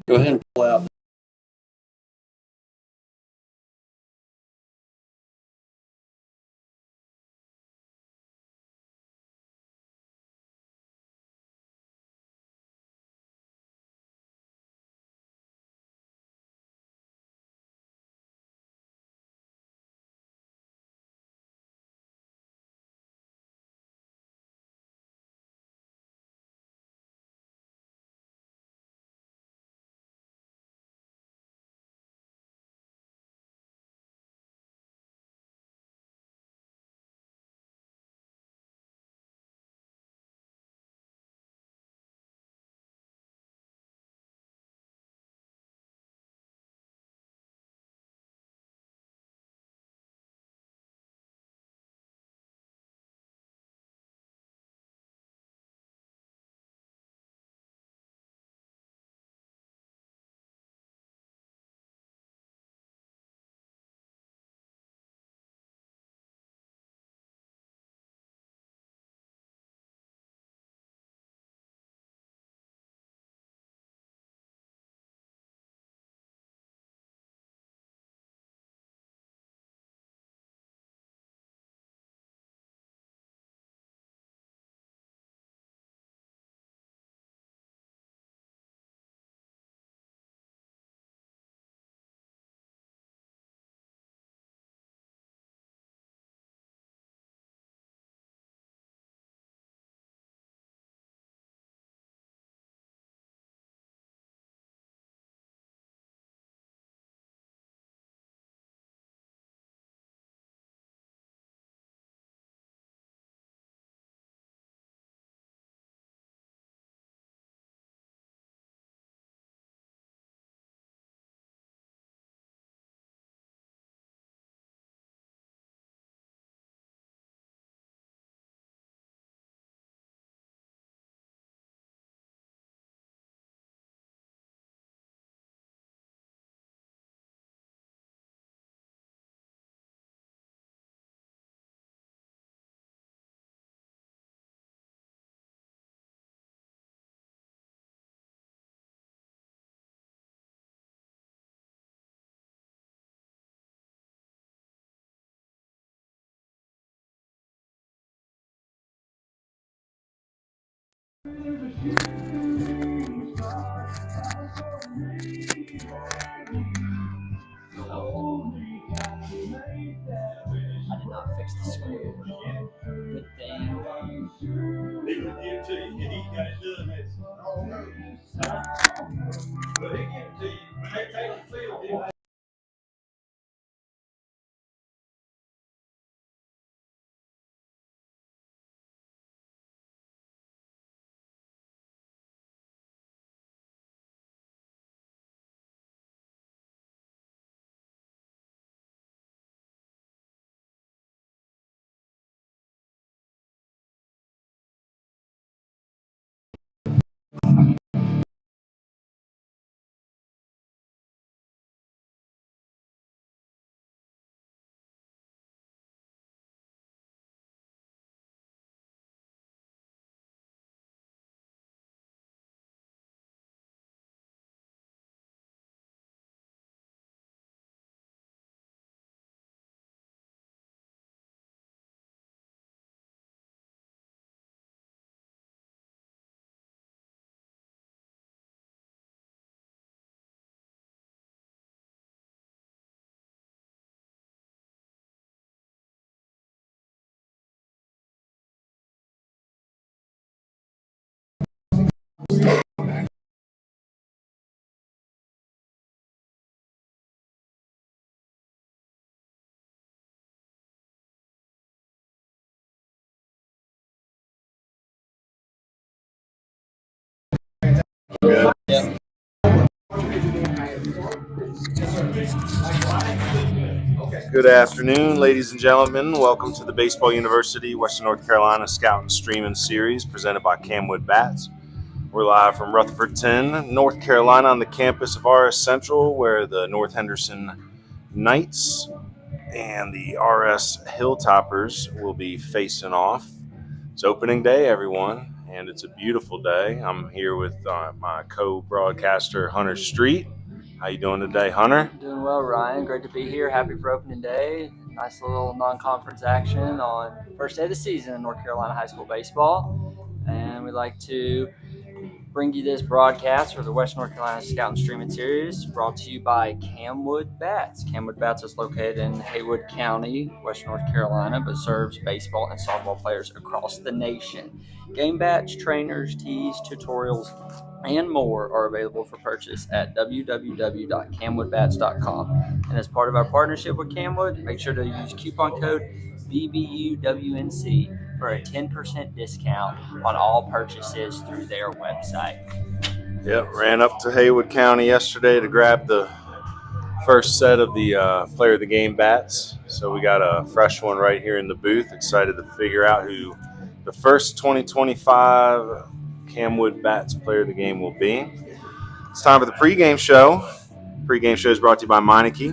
Go ahead and pull out. I did not fix the screw. Good thing. He would give to you, and he got it done. But he give it to you when they take the field. Good. Yep. Good afternoon, ladies and gentlemen. Welcome to the Baseball University Western North Carolina Scout Streaming Series presented by CamWood Bats. We're live from Rutherfordton, North Carolina on the campus of R-S Central, where the North Henderson Knights and the R-S Hilltoppers will be facing off. It's opening day, everyone, and it's a beautiful day. I'm here with my co-broadcaster, Hunter Street. How you doing today, Hunter? Doing well, Ryan. Great to be here. Happy for opening day. Nice little non-conference action on first day of the season in North Carolina high school baseball. And we'd like to bring you this broadcast for the Western North Carolina Scout Streaming Series, brought to you by CamWood Bats. CamWood Bats is located in Haywood County, Western North Carolina, but serves baseball and softball players across the nation. Game bats, trainers, tees, tutorials, and more are available for purchase at www.camwoodbats.com. And as part of our partnership with CamWood, make sure to use coupon code VBUWNC for a 10% discount on all purchases through their website. Yep, ran up to Haywood County yesterday to grab the first set of the Player of the Game bats. So we got a fresh one right here in the booth. Excited to figure out who the first 2025 CamWood Bats Player of the Game will be. It's time for the pregame show. Pregame show is brought to you by Meineke.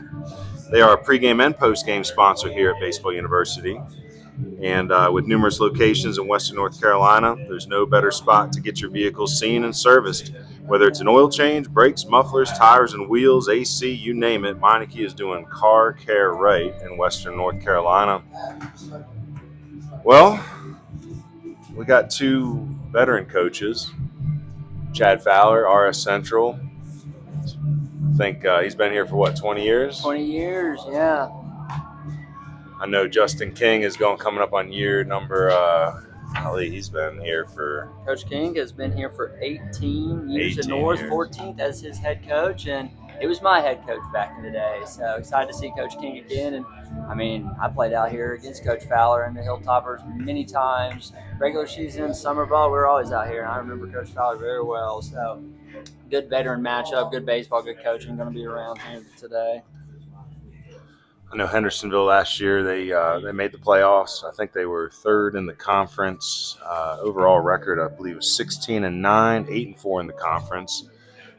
They are a pregame and postgame sponsor here at Baseball University. And with numerous locations in Western North Carolina, there's no better spot to get your vehicle seen and serviced. Whether it's an oil change, brakes, mufflers, tires, and wheels, AC, you name it, Meineke is doing car care right in Western North Carolina. Well, we got two veteran coaches, Chad Fowler, R-S Central. I think he's been here for, 20 years? 20 years, yeah. I know Justin King is coming up on year number, he's been here for... Coach King has been here for 18 years at North, 14th as his head coach, and he was my head coach back in the day. So excited to see Coach King again. And I played out here against Coach Fowler and the Hilltoppers many times. Regular season, summer ball, we were always out here, and I remember Coach Fowler very well. So good veteran matchup, good baseball, good coaching, going to be around here today. I know Hendersonville last year, they made the playoffs. I think they were third in the conference. Overall record, I believe, was 16-9, 8-4 in the conference.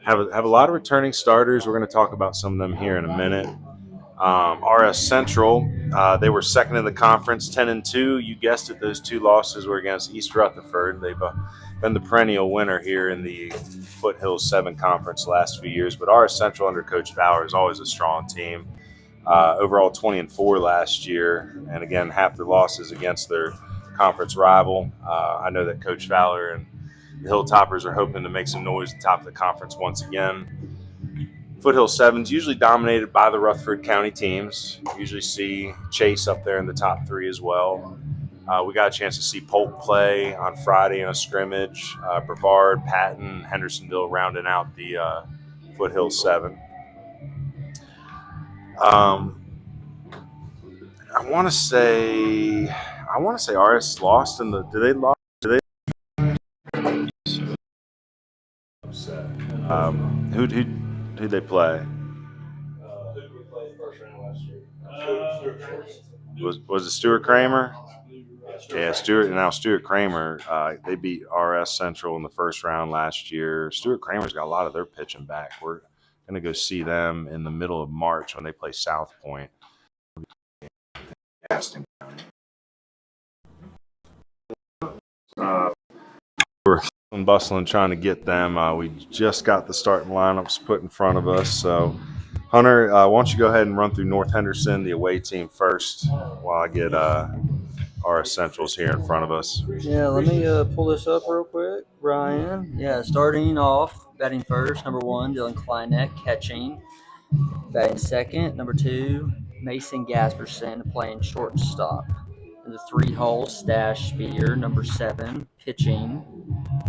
Have a lot of returning starters. We're going to talk about some of them here in a minute. R-S Central, they were second in the conference, 10-2. You guessed it, those two losses were against East Rutherford. They've been the perennial winner here in the Foothills 7 conference the last few years. But R-S Central under Coach Fowler is always a strong team. Overall 20-4 last year, and again, half their losses against their conference rival. I know that Coach Fowler and the Hilltoppers are hoping to make some noise at the top of the conference once again. Foothill 7's usually dominated by the Rutherford County teams. You usually see Chase up there in the top 3 as well. We got a chance to see Polk play on Friday in a scrimmage. Brevard, Patton, Hendersonville rounding out the Foothill 7. I want to say RS lost in the. Did they lost? Who'd they play? Who did we play the first round last year? Was it Stuart Kramer? Yeah, Stuart Kramer. They beat R-S Central in the first round last year. Stuart Kramer's got a lot of their pitching back. We're going to go see them in the middle of March when they play South Point. We're bustling trying to get them. We just got the starting lineups put in front of us. So, Hunter, why don't you go ahead and run through North Henderson, the away team, first while I get our Centrals here in front of us. Yeah, let me pull this up real quick, Ryan. Yeah, starting off, batting first, number 1, Dylan Kleineck, catching. Batting second, number 2, Mason Gasperson, playing shortstop. In the 3-hole, Stash Spear, number 7, pitching.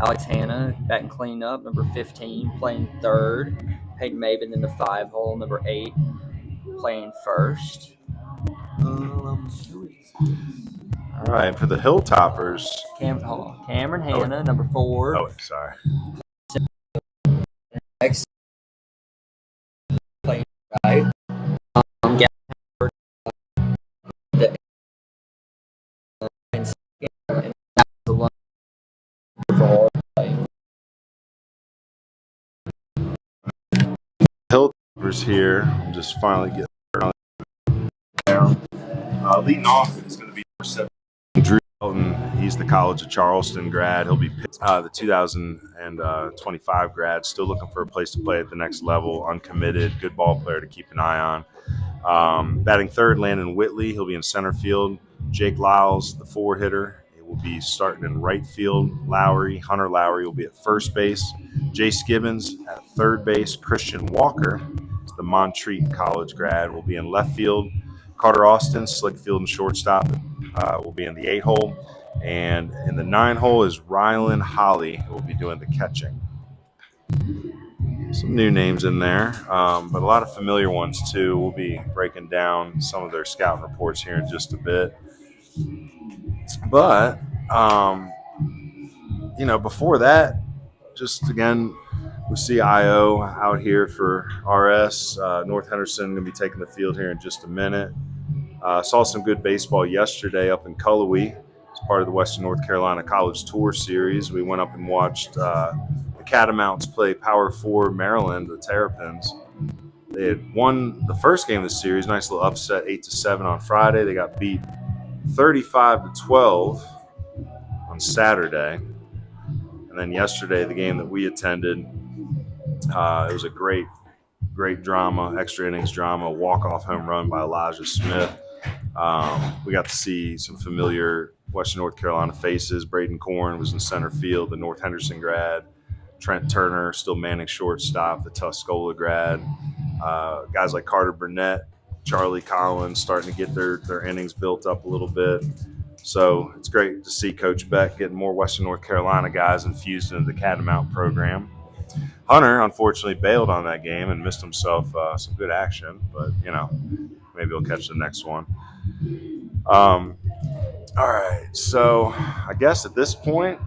Alex Hanna, batting cleanup, number 15, playing third. Peyton Maben in the 5-hole, number 8, playing first. All right, for the Hilltoppers. Cameron Hanna, number 4. Oh, sorry. Next, playing right. Hilltoppers here. I'm just finally getting down. Leading off is going to be number 7, Drew Elton. He's the College of Charleston grad. He'll be the 2025 grad, still looking for a place to play at the next level, uncommitted, good ball player to keep an eye on. Batting third, Landon Whitley. He'll be in center field. Jake Lyles, the 4-hitter. He will be starting in right field. Hunter Lowry will be at first base. Jace Gibbons at third base. Christian Walker, the Montreat College grad, will be in left field. Carter Austin, slick field and shortstop, will be in the 8-hole. And in the 9-hole is Rylan Holly, who will be doing the catching. Some new names in there, but a lot of familiar ones too. We'll be breaking down some of their scouting reports here in just a bit. But, before that, just again, we see IO out here for R-S. North Henderson going to be taking the field here in just a minute. Saw some good baseball yesterday up in Cullowhee. It's part of the Western North Carolina College Tour Series. We went up and watched the Catamounts play Power 4 Maryland, the Terrapins. They had won the first game of the series, nice little upset, 8-7 on Friday. They got beat 35-12 on Saturday. And then yesterday, the game that we attended, it was a great drama, extra innings drama, walk-off home run by Elijah Smith. We got to see some familiar Western North Carolina faces. Braden Korn was in center field, the North Henderson grad. Trent Turner still manning shortstop, the Tuscola grad. Guys like Carter Burnett, Charlie Collins starting to get their innings built up a little bit. So it's great to see Coach Beck getting more Western North Carolina guys infused into the Catamount program. Hunter, unfortunately, bailed on that game and missed himself some good action, but, maybe he'll catch the next one. All right, so I guess at this point,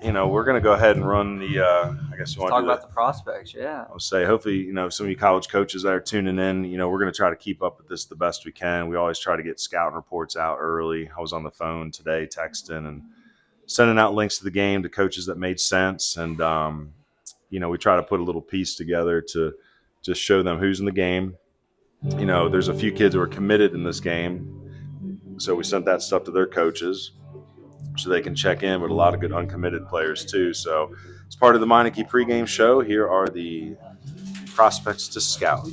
we're going to go ahead and run the I guess you want to talk about the prospects, yeah. I'll say, hopefully, some of you college coaches that are tuning in, we're going to try to keep up with this the best we can. We always try to get scouting reports out early. I was on the phone today texting and sending out links to the game to coaches that made sense. And, we try to put a little piece together to just show them who's in the game. There's a few kids who are committed in this game. So we sent that stuff to their coaches so they can check in with a lot of good uncommitted players too. So as part of the Meineke pregame show, here are the prospects to scout.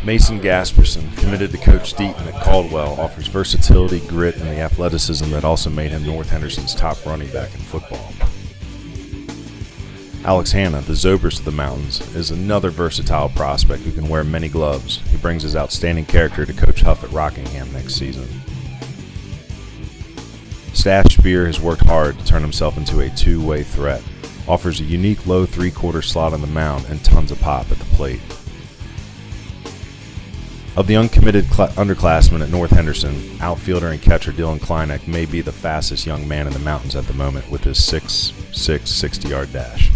Mason Gasperson, committed to Coach Deaton at Caldwell, offers versatility, grit, and the athleticism that also made him North Henderson's top running back in football. Alex Hanna, the Zobrist of the Mountains, is another versatile prospect who can wear many gloves. He brings his outstanding character to Coach Huff at Rockingham next season. Stash Spear has worked hard to turn himself into a two-way threat, offers a unique low three-quarter slot on the mound, and tons of pop at the plate. Of the uncommitted underclassmen at North Henderson, outfielder and catcher Dylan Kleineck may be the fastest young man in the mountains at the moment with his 6'6", 60-yard dash.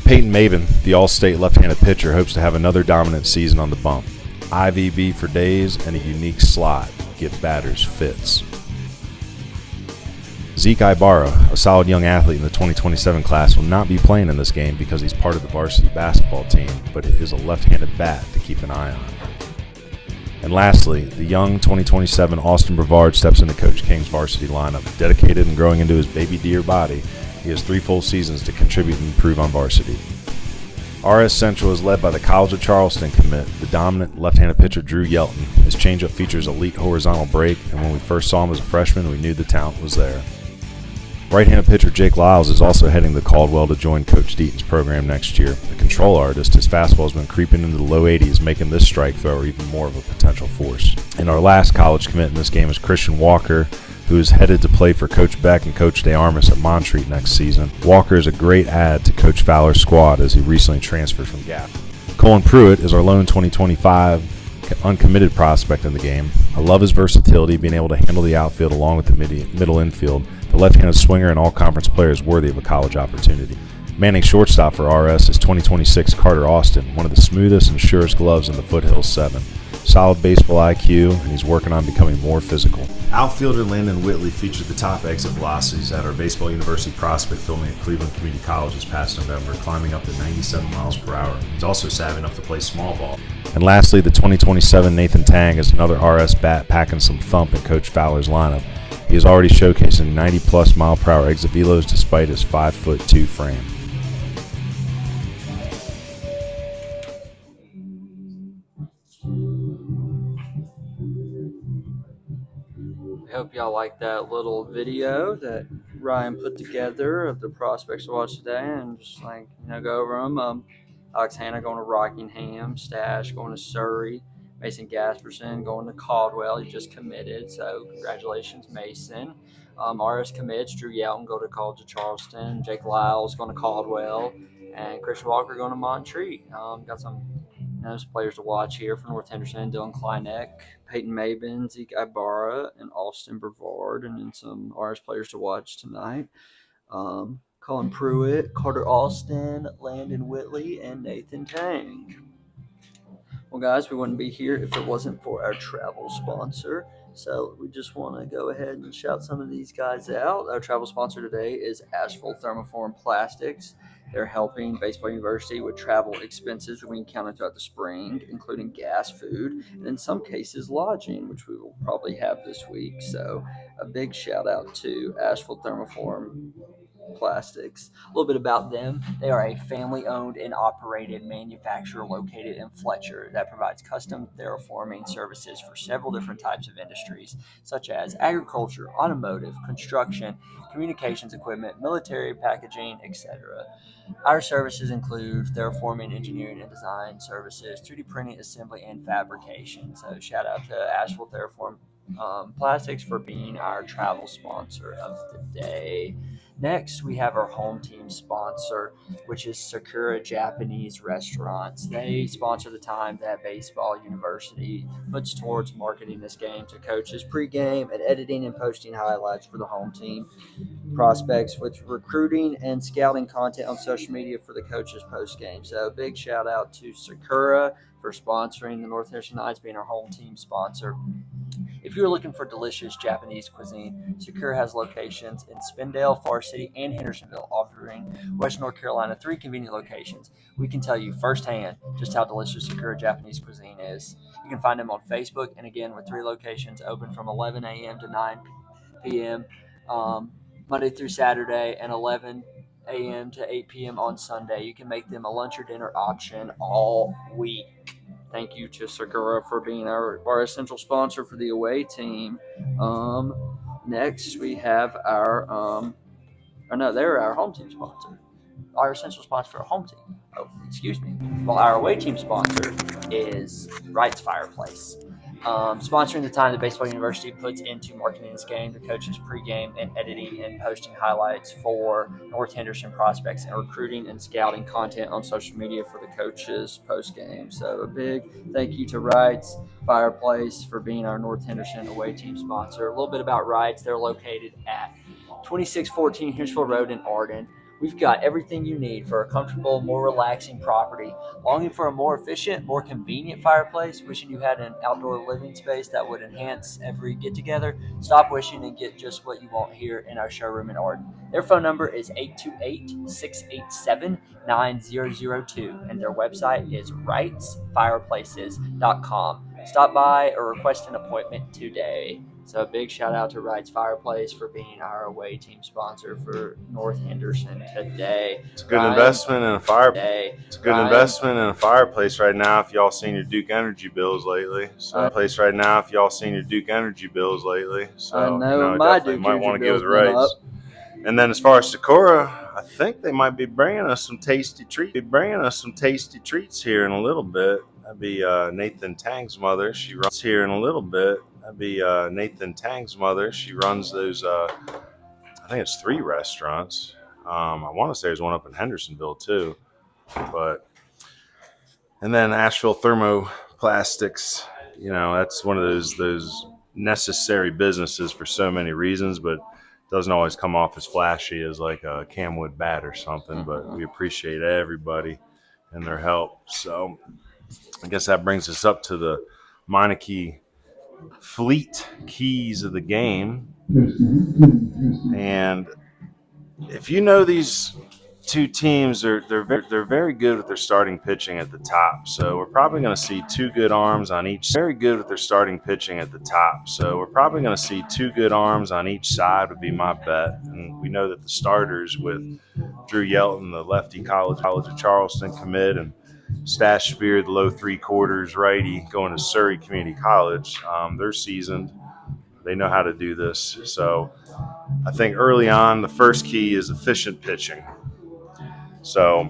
Peyton Maven, the all-state left-handed pitcher, hopes to have another dominant season on the bump. IVB for days and a unique slot. Give batters fits. Zeke Ibarra, a solid young athlete in the 2027 class, will not be playing in this game because he's part of the varsity basketball team, but it is a left-handed bat to keep an eye on. And lastly, the young 2027 Austin Brevard steps into Coach King's varsity lineup. Dedicated and growing into his baby deer body, he has 3 full seasons to contribute and improve on varsity. R-S Central is led by the College of Charleston commit, the dominant left-handed pitcher Drew Yelton. His changeup features elite horizontal break, and when we first saw him as a freshman, we knew the talent was there. Right-handed pitcher Jake Lyles is also heading to Caldwell to join Coach Deaton's program next year. A control artist, his fastball has been creeping into the low 80s, making this strike thrower even more of a potential force. And our last college commit in this game is Christian Walker, who is headed to play for Coach Beck and Coach DeArmas at Montreat next season. Walker is a great add to Coach Fowler's squad as he recently transferred from Gap. Colin Pruitt is our lone 2025 uncommitted prospect in the game. I love his versatility, being able to handle the outfield along with the middle infield. The left-handed swinger and all-conference player is worthy of a college opportunity. Manning shortstop for RS is 2026 Carter Austin, one of the smoothest and surest gloves in the Foothills 7. solid baseball IQ, and he's working on becoming more physical. Outfielder Landon Whitley featured the top exit velocities at our Baseball University prospect filming at Cleveland Community College this past November, climbing up to 97 miles per hour. He's also savvy enough to play small ball. And lastly, the 2027 Nathan Tang is another R-S bat packing some thump in Coach Fowler's lineup. He is already showcasing 90-plus mile-per-hour exit velos despite his 5'2" frame. I hope y'all like that little video that Ryan put together of the prospects to watch today, and just go over them. Alex Hanna going to Rockingham, Stash going to Surrey, Mason Gasperson going to Caldwell. He just committed, so congratulations, Mason. R.S. commits, Drew Yelton go to College of Charleston, Jake Lyles going to Caldwell, and Christian Walker going to Montreat. Got some those players to watch here for North Henderson: Dylan Kleineck, Peyton Mabin, Zeke Ibarra, and Austin Brevard, and then some RS players to watch tonight. Colin Pruitt, Carter Austin, Landon Whitley, and Nathan Tang. Well, guys, we wouldn't be here if it wasn't for our travel sponsor. So we just want to go ahead and shout some of these guys out. Our travel sponsor today is Asheville Thermoform Plastics. They're helping Baseball University with travel expenses we encounter throughout the spring, including gas, food, and in some cases lodging, which we will probably have this week. So a big shout out to Asheville Thermoform Plastics. A little bit about them. They are a family-owned and operated manufacturer located in Fletcher that provides custom thermoforming services for several different types of industries, such as agriculture, automotive, construction, communications equipment, military packaging, etc. Our services include thermoforming, engineering, and design services, 3D printing, assembly, and fabrication. So shout out to Asheville Thermoform Plastics for being our travel sponsor of the day. Next, we have our home team sponsor, which is Sakura Japanese Restaurants. They sponsor the time that Baseball University puts towards marketing this game to coaches pregame and editing and posting highlights for the home team prospects, with recruiting and scouting content on social media for the coaches postgame. So a big shout out to Sakura for sponsoring the North Henderson Knights, being our home team sponsor. If you're looking for delicious Japanese cuisine, Sakura has locations in Spindale, Forest City, and Hendersonville, offering Western North Carolina 3 convenient locations. We can tell you firsthand just how delicious Sakura Japanese cuisine is. You can find them on Facebook, and again, with 3 locations open from 11 a.m. to 9 p.m. Monday through Saturday, and 11 a.m. to 8 p.m. on Sunday. You can make them a lunch or dinner option all week. Thank you to Sakura for being our R-S Central sponsor for the away team. Next, we have our they're our home team sponsor. R-S Central sponsor for our home team. Oh, excuse me. Well, our away team sponsor is Wright's Fireplace. Sponsoring the time that Baseball University puts into marketing this game, the coaches pregame and editing and posting highlights for North Henderson prospects, and recruiting and scouting content on social media for the coaches postgame. So a big thank you to Wright's Fireplace for being our North Henderson away team sponsor. A little bit about Wright's. They're located at 2614 Hendersonville Road in Arden. We've got everything you need for a comfortable, more relaxing property. Longing for a more efficient, more convenient fireplace? Wishing you had an outdoor living space that would enhance every get-together? Stop wishing and get just what you want here in our showroom in Arden. Their phone number is 828-687-9002, and their website is wrightsfireplaces.com. Stop by or request an appointment today. So a big shout out to Wright's Fireplace for being our away team sponsor for North Henderson today. It's a good investment in a fireplace. It's a good investment in a fireplace right now if y'all seen your Duke Energy bills lately. So I know my definitely Duke might Energy want to give it bills the went rights. up. And then as far as Sakura, I think they might be bringing us some tasty treats. Here in a little bit. That'd be Nathan Tang's mother. She runs here in a little bit. Nathan Tang's mother. She runs those, I think it's 3 restaurants. I want to say there's one up in Hendersonville too. And then Asheville Thermoplastics, that's one of those necessary businesses for so many reasons, but doesn't always come off as flashy as like a CamWood bat or something. But we appreciate everybody and their help. So I guess that brings us up to the Meineke Fleet keys of the game. And if you know these two teams, they're very good with their starting pitching at the top. So we're probably going to see two good arms on each. Very good with their starting pitching at the top. So we're probably going to see two good arms on each side would be my bet. And we know that the starters with Drew Yelton, the lefty College of Charleston commit, and Stash Spear, the low 3/4 righty going to Surrey Community College, they're seasoned. They know how to do this. So I think early on, the first key is efficient pitching. So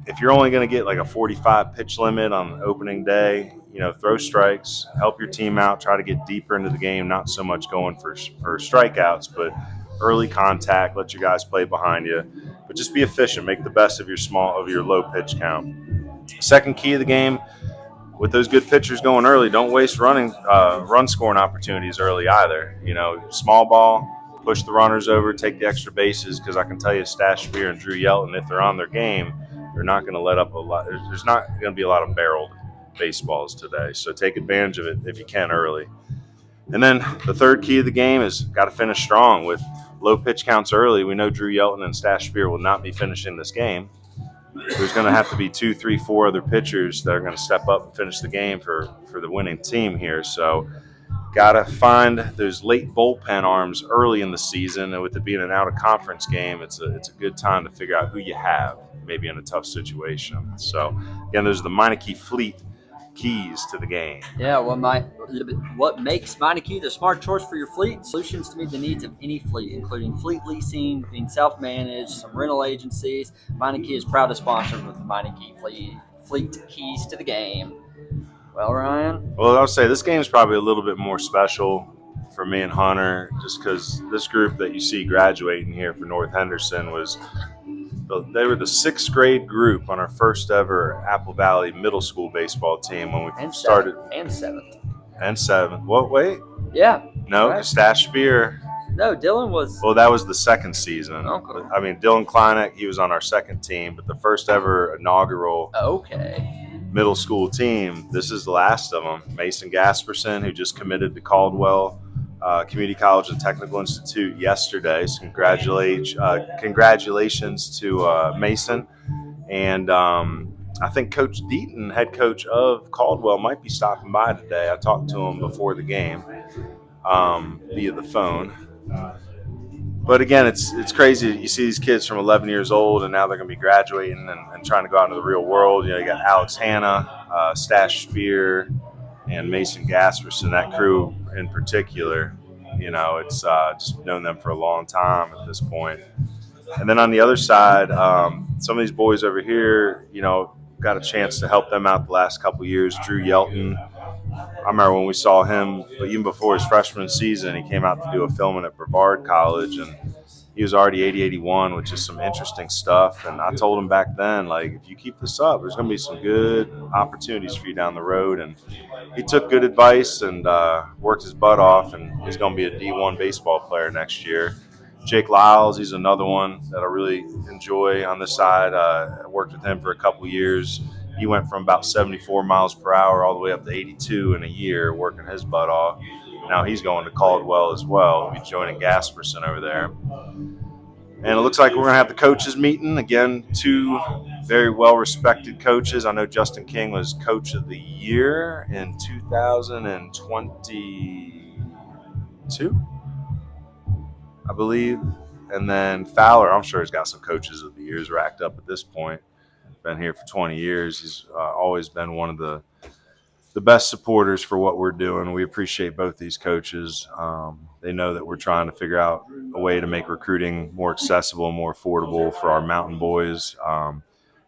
if you're only going to get like a 45 pitch limit on opening day, throw strikes, help your team out, try to get deeper into the game, not so much going for strikeouts, but early contact, let your guys play behind you. But just be efficient, make the best of your low pitch count. Second key of the game, with those good pitchers going early, don't waste run scoring opportunities early either. Small ball, push the runners over, take the extra bases, because I can tell you Stash Spear and Drew Yelton, if they're on their game, they're not going to let up a lot. There's not going to be a lot of barreled baseballs today. So take advantage of it if you can early. And then the third key of the game is got to finish strong with low pitch counts early. We know Drew Yelton and Stash Spear will not be finishing this game. There's going to have to be 2, 3, 4 other pitchers that are going to step up and finish the game for the winning team here. So got to find those late bullpen arms early in the season. And with it being an out-of-conference game, it's a good time to figure out who you have, maybe in a tough situation. So, again, those are the Meineke Fleet keys to the game. Yeah, what makes Meineke the smart choice for your fleet? Solutions to meet the needs of any fleet, including fleet leasing, being self-managed, some rental agencies. Meineke is proud to sponsor with the Meineke Fleet keys to the game. Well, Ryan? Well, I'll say this game is probably a little bit more special for me and Hunter, just because this group that you see graduating here for North Henderson they were the 6th grade group on our first ever Apple Valley middle school baseball team when we started. And 7th. And 7th. What? Wait. Yeah. No, right. Stash Spear. No, Dylan was. Well, that was the second season. Okay. I mean, Dylan Kleineck, he was on our second team, but the first ever inaugural middle school team, this is the last of them. Mason Gasperson, who just committed to Caldwell Community College and Technical Institute yesterday. So congratulations to Mason. And I think Coach Deaton, head coach of Caldwell, might be stopping by today. I talked to him before the game via the phone. But again, it's crazy. You see these kids from 11 years old, and now they're going to be graduating and trying to go out into the real world. You got Alex Hanna, Stash Spear, and Mason Gasperson, that crew in particular. It's just known them for a long time at this point. And then on the other side, some of these boys over here, got a chance to help them out the last couple of years. Drew Yelton, I remember when we saw him, even before his freshman season, he came out to do a filming at Brevard College, and he was already 80-81, which is some interesting stuff. And I told him back then, if you keep this up, there's going to be some good opportunities for you down the road. And he took good advice and worked his butt off, and he's going to be a D1 baseball player next year. Jake Lyles, he's another one that I really enjoy on this side. I worked with him for a couple years. He went from about 74 miles per hour all the way up to 82 in a year, working his butt off. Now he's going to Caldwell as well. He'll be joining Gasperson over there. And it looks like we're going to have the coaches meeting. Again, 2 very well-respected coaches. I know Justin King was Coach of the Year in 2022, I believe. And then Fowler, I'm sure he's got some Coaches of the Years racked up at this point. Been here for 20 years. He's always been one of the best supporters for what we're doing. We appreciate both these coaches. They know that we're trying to figure out a way to make recruiting more accessible and more affordable for our mountain boys.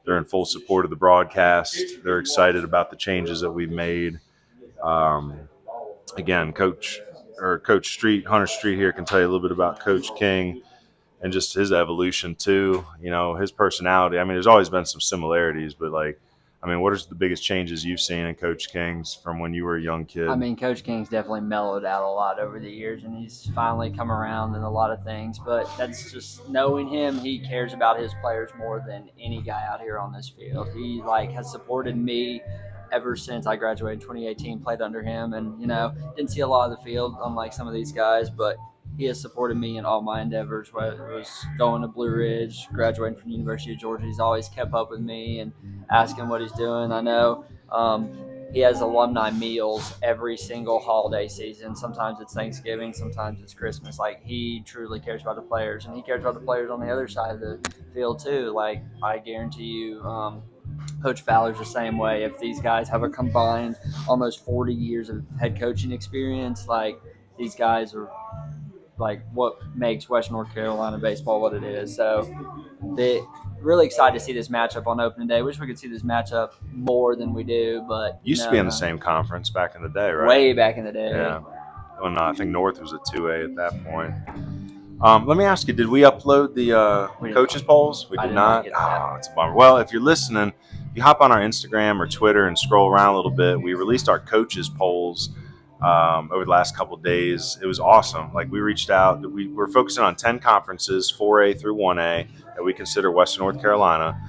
They're in full support of the broadcast. They're excited about the changes that we've made. Again, Coach Street, Hunter Street here can tell you a little bit about Coach King and just his evolution too. His personality. I mean, there's always been some similarities, but what are the biggest changes you've seen in Coach King's from when you were a young kid? I mean, Coach King's definitely mellowed out a lot over the years, and he's finally come around in a lot of things. But that's just knowing him. He cares about his players more than any guy out here on this field. He has supported me ever since I graduated in 2018, played under him, and didn't see a lot of the field, unlike some of these guys, but he has supported me in all my endeavors, whether it was going to Blue Ridge, graduating from the University of Georgia. He's always kept up with me and asking what he's doing. I know he has alumni meals every single holiday season. Sometimes it's Thanksgiving, sometimes it's Christmas. Like, he truly cares about the players, and he cares about the players on the other side of the field too. Like, I guarantee you, Coach Fowler's the same way. If these guys have a combined almost 40 years of head coaching experience, like, these guys are like what makes Western North Carolina baseball what it is. So they really excited to see this matchup on opening day. Wish we could see this matchup more than we do, but used to be in the same conference back in the day, right? Way back in the day. Yeah. Well, no, I think North was a 2A at that point. Let me ask you, did we upload the coaches polls? We did not. Oh, it's a bummer. Well, if you're listening, if you hop on our Instagram or Twitter and scroll around a little bit, we released our coaches polls over the last couple of days. It was awesome. Like, we reached out. We're focusing on 10 conferences, 4A through 1A, that we consider Western North Carolina.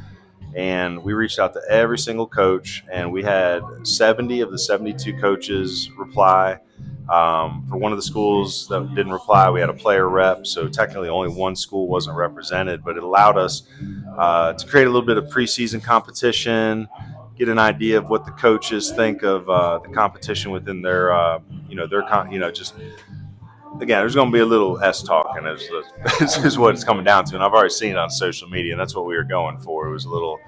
And we reached out to every single coach, and we had 70 of the 72 coaches reply. For one of the schools that didn't reply, we had a player rep, so technically only one school wasn't represented, but it allowed us to create a little bit of preseason competition, get an idea of what the coaches think of the competition within their, just, again, there's going to be a little S talk, and this is what it's coming down to, and I've already seen it on social media, and that's what we were going for. It was a little,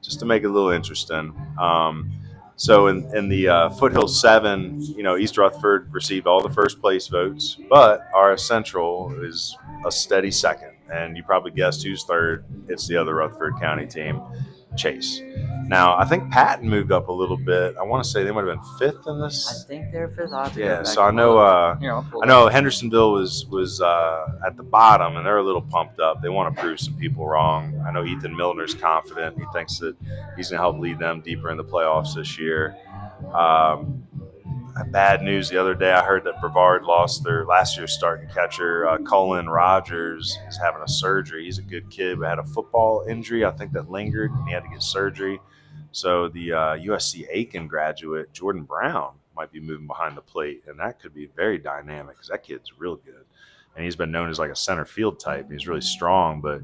just to make it a little interesting. So in the Foothill 7, East Rutherford received all the first place votes, but R-S Central is a steady second. And you probably guessed who's third. It's the other Rutherford County team, Chase. Now, I think Patton moved up a little bit. I want to say they might have been fifth in this. I think they're fifth. Yeah, so I know Hendersonville was at the bottom, and they're a little pumped up. They want to prove some people wrong. I know Ethan Milner's confident. He thinks that he's going to help lead them deeper in the playoffs this year. Bad news the other day, I heard that Brevard lost their last year's starting catcher. Cullen Rogers is having a surgery. He's a good kid, but had a football injury, I think, that lingered, and he had to get surgery. So the USC Aiken graduate, Jordan Brown, might be moving behind the plate, and that could be very dynamic because that kid's real good. And he's been known as like a center field type. He's really strong, but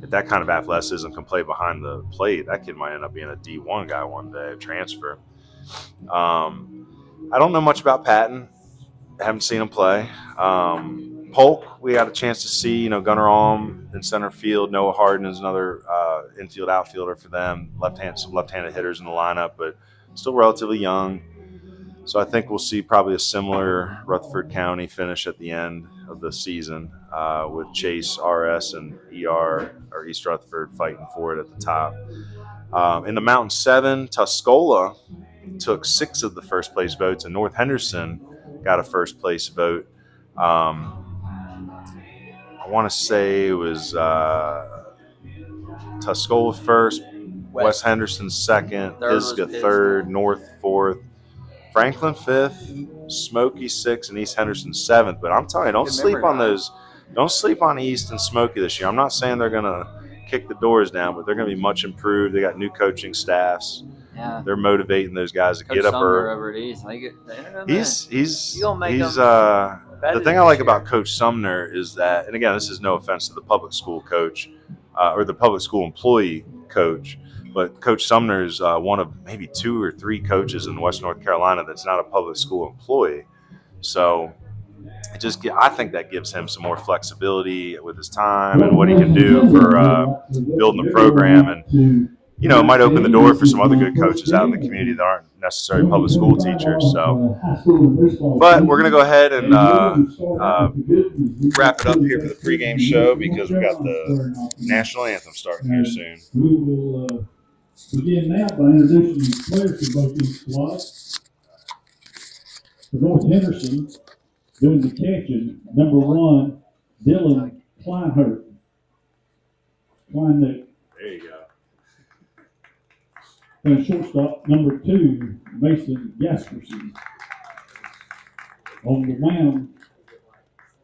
if that kind of athleticism can play behind the plate, that kid might end up being a D1 guy one day, a transfer. I don't know much about Patton. I haven't seen him play. Polk, we got a chance to see, Gunnar Alm in center field. Noah Harden is another infield outfielder for them. Some left-handed hitters in the lineup, but still relatively young. So I think we'll see probably a similar Rutherford County finish at the end of the season with Chase, R.S., and ER, or East Rutherford, fighting for it at the top. In the Mountain 7, Tuscola took 6 of the first place votes, and North Henderson got a first place vote. I want to say it was Tuscola first, West Henderson second, Pisgah third, North fourth, Franklin fifth, Smoky sixth, and East Henderson seventh. But I'm telling you, don't sleep on those. Don't sleep on East and Smoky this year. I'm not saying they're going to kick the doors down, but they're going to be much improved. They got new coaching staffs. Yeah. They're motivating those guys to get up early. The thing I like about Coach Sumner is that, and again, this is no offense to the public school coach or the public school employee coach, but Coach Sumner is one of maybe 2 or 3 coaches in West North Carolina that's not a public school employee. So I think that gives him some more flexibility with his time and what he can do for building the program. And it might open the door for some other good coaches out in the community that aren't necessarily public school teachers. So, but we're going to go ahead and wrap it up here for the pregame show because we got the national anthem starting here soon. We will begin now by introducing the players for both these squads. For North Henderson, doing the catching, number 1, Dylan Kleinhurt. There you go. And shortstop, number 2, Mason Gasperson. On the mound,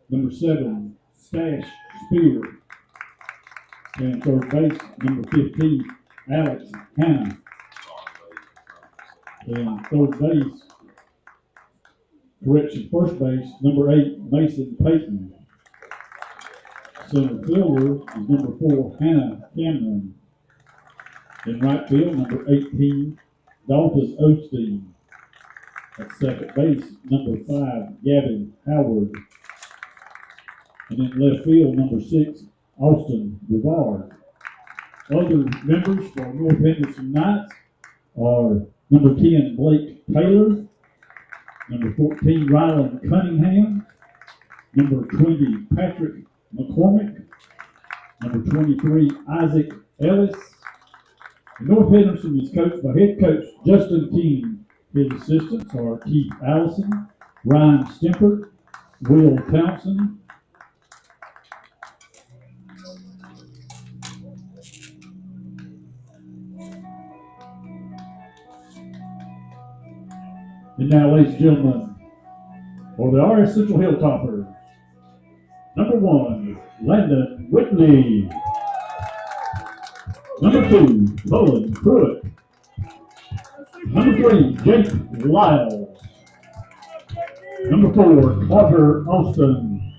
number 7, Stash Spear. And third base, number 15, Alex Hanna. And third base, first base, number 8, Mason Payton. Center fielder is number 4, Hannah Cameron. In right field, number 18, Dalton Osteen. At second base, number 5, Gavin Howard. And in left field, number 6, Austin Rivard. Other members for North Henderson Knights are number 10, Blake Taylor, number 14, Rylan Cunningham, number 20, Patrick McCormick, number 23, Isaac Ellis. North Henderson is coached by head coach Justin King. His assistants are Keith Allison, Ryan Stempert, Will Townsend, and now, ladies and gentlemen, for the R-S Central Hilltoppers, number 1, Landon Whitley. Number 2, Bowen Pruitt. Number 3, Jake Lyles. Number 4, Carter Austin.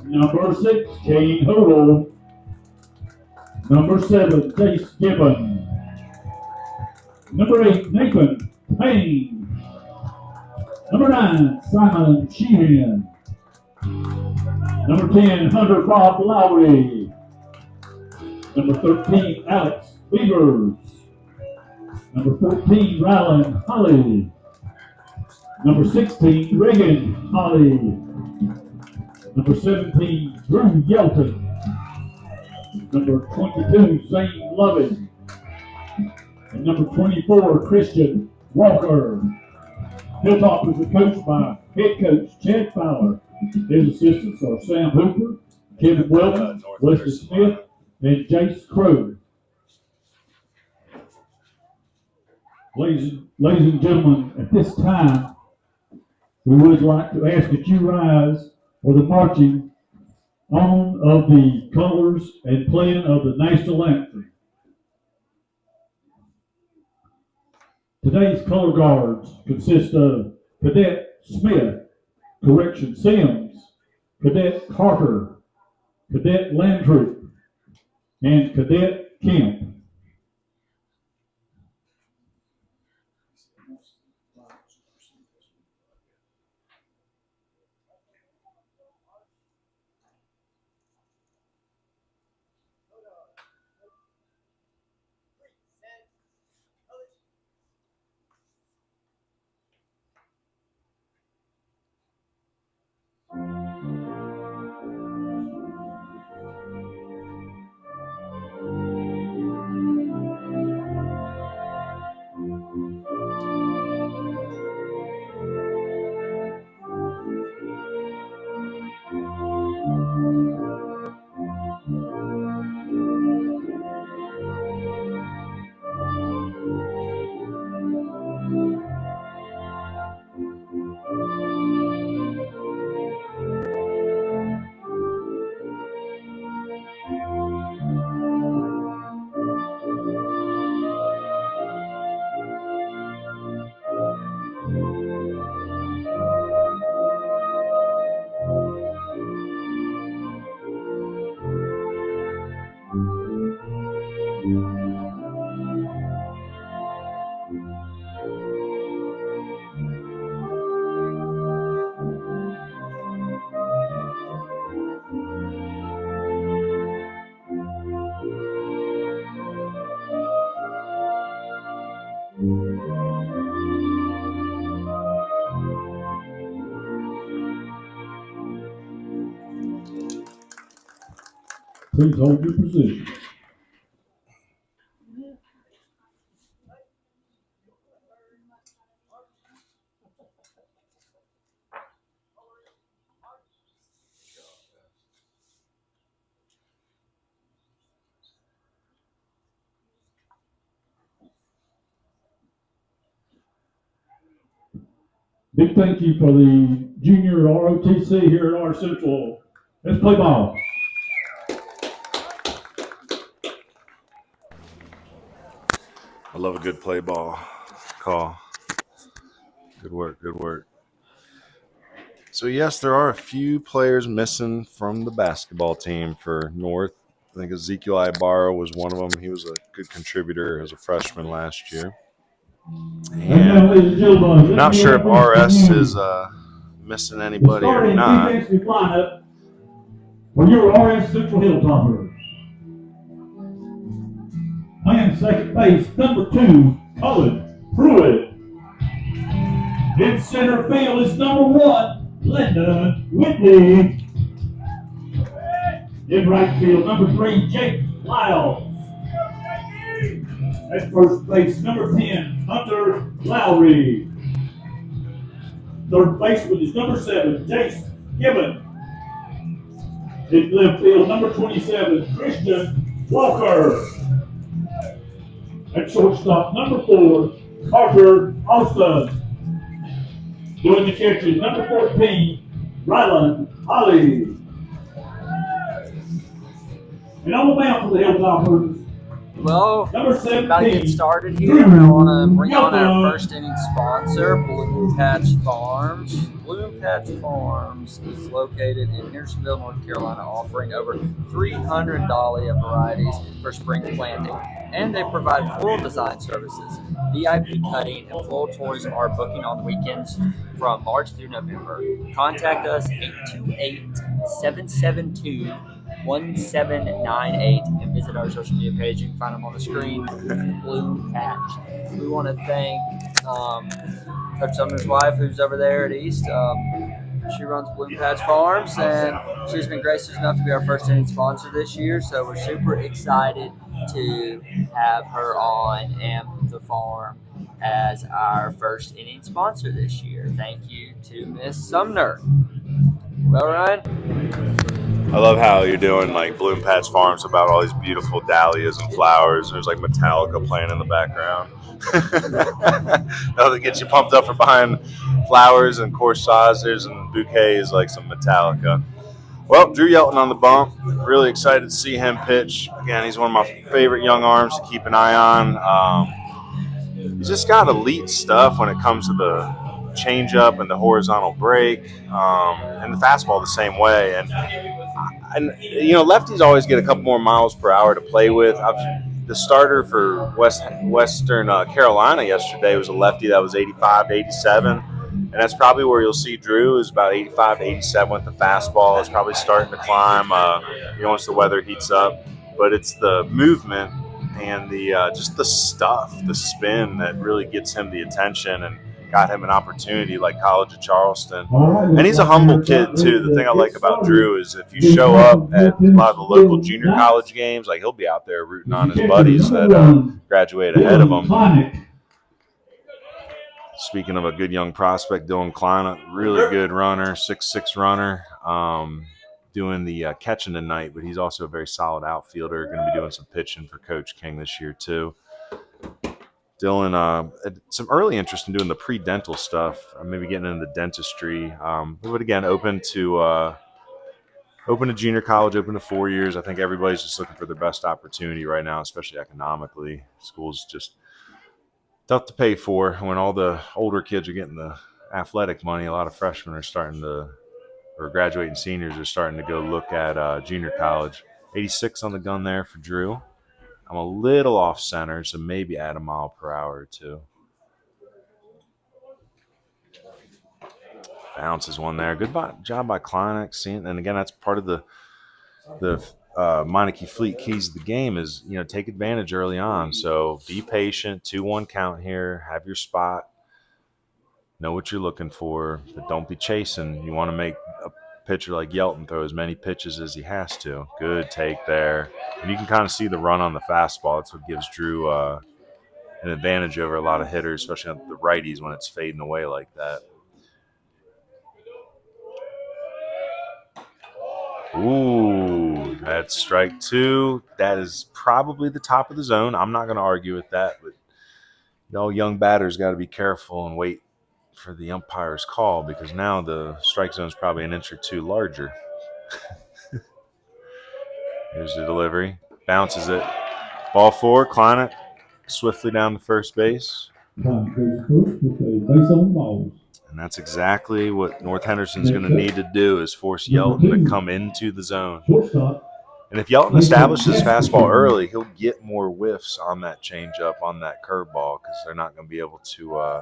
Number 6, Kane Hodel. Number 7, Chase Gibbon. Number 8, Nathan Payne. Number 9, Simon Sheehan. Number 10, Hunter Bob Lowry. Number 13, Alex Beavers. Number 14, Rylan Holly. Number 16, Reagan Holly. Number 17, Drew Yelton. Number 22, Zane Lovin. And number 24, Christian Walker. Hilltoppers are coached by head coach Chad Fowler. His assistants are Sam Hooper, Kevin Weldon, Wesley Smith, and Jace Crow. Ladies and gentlemen, at this time, we would like to ask that you rise for the marching on of the colors and playing of the national anthem. Today's color guards consist of Cadet Smith, Correction Sims, Cadet Carter, Cadet Landry, and Cadet Kemp. Please hold your position. Big thank you for the junior ROTC here at R Central. Let's play ball. I love a good play ball. call. Good work, good work. So, yes, there are a few players missing from the basketball team for North. I think Ezekiel Ibarra was one of them. He was a good contributor as a freshman last year. And not sure if R-S is missing anybody or not. Defensive lineup for your R-S Central Hilltoppers. Playing second base, number 2, Cullen Pruitt. In center field is number 1, Linda Whitney. In right field, number 3, Jake Lyles. At first base, number 10, Hunter Lowry. Third baseman is number 7, Jace Gibbon. In left field, number 27, Christian Walker. At shortstop, number 4, Carter Austin. Doing the catches, number 14, Ryland Holly. And on the mound for the Hilltoppers, Well, number 17, about to get started here. I want to bring on our first inning sponsor, Bloom Patch Farms. Bloom Patch Farms is located in Hendersonville, North Carolina, offering over 300 dahlia varieties for spring planting. And they provide floral design services. VIP cutting and floral tours are booking on the weekends from March through November. Contact us 828-772-1798 and visit our social media page. You can find them on the screen. Bloom Patch. We want to thank Coach Sumner's wife, who's over there at East. She runs Bloom Patch Farms, and she's been gracious enough to be our first inning sponsor this year. So we're super excited to have her on and the farm as our first inning sponsor this year. Thank you to Miss Sumner. Well, Ryan? I love how you're doing like Bloom Patch Farms about all these beautiful dahlias and flowers. There's like Metallica playing in the background. That gets you pumped up for buying flowers and corsairs and bouquets like some Metallica. Well, Drew Yelton on the bump. Really excited to see him pitch. Again, he's one of my favorite young arms to keep an eye on. He's just got elite stuff when it comes to the changeup and the horizontal break, and the fastball the same way. And you know, lefties always get a couple more miles per hour to play with. The starter for Western Carolina yesterday was a lefty that was 85 to 87. And that's probably where you'll see Drew is about 85 to 87 with the fastball. It's probably starting to climb, once the weather heats up. But it's the movement and the just the stuff, the spin that really gets him the attention and got him an opportunity like College of Charleston. And he's a humble kid, too. The thing I like about Drew is if you show up at a lot of the local junior college games, like he'll be out there rooting on his buddies that graduate ahead of him. Speaking of a good young prospect, Dylan Klein, really good runner, 6'6" runner, doing the catching tonight, but he's also a very solid outfielder, going to be doing some pitching for Coach King this year too. Dylan had some early interest in doing the pre-dental stuff, maybe getting into dentistry, but again, open to junior college, open to 4 years. I think everybody's just looking for their best opportunity right now, especially economically. School's just tough to pay for. When all the older kids are getting the athletic money, a lot of freshmen are or graduating seniors are starting to go look at junior college. 86 on the gun there for Drew. I'm a little off center, so maybe add a mile per hour or two. Bounces one there. Good job by Kleinex. And again, that's part of the Meineke Fleet keys of the game is, take advantage early on. So be patient, 2-1 count here, have your spot, know what you're looking for, but don't be chasing. You want to make a pitcher like Yelton throw as many pitches as he has to. Good take there. And you can kind of see the run on the fastball. That's what gives Drew an advantage over a lot of hitters, especially on the righties when it's fading away like that. Ooh, that's strike 2. That is probably the top of the zone. I'm not going to argue with that, but young batters got to be careful and wait for the umpire's call because now the strike zone is probably an inch or two larger. Here's the delivery. Bounces it. Ball 4, Kleineck swiftly down to first base. Kleinick goes first with a base on balls. And that's exactly what North Henderson's going to Next up, need to do is force number Yelton to 2, come into the zone. shortstop. And if Yelton establishes fastball early, he'll get more whiffs on that changeup, on that curveball, because they're not going to be able to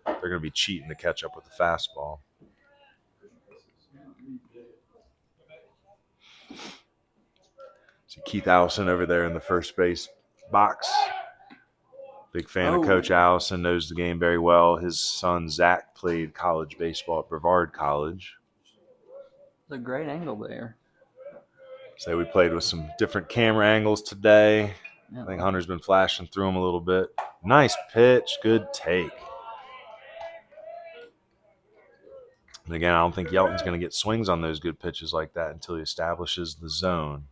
they're going to be cheating to catch up with the fastball. See Keith Allison over there in the first base box. Big fan of Coach Allison, knows the game very well. His son, Zach, played college baseball at Brevard College. It's a great angle there. So we played with some different camera angles today. I think Hunter's been flashing through them a little bit. Nice pitch, good take. And again, I don't think Yelton's going to get swings on those good pitches like that until he establishes the zone.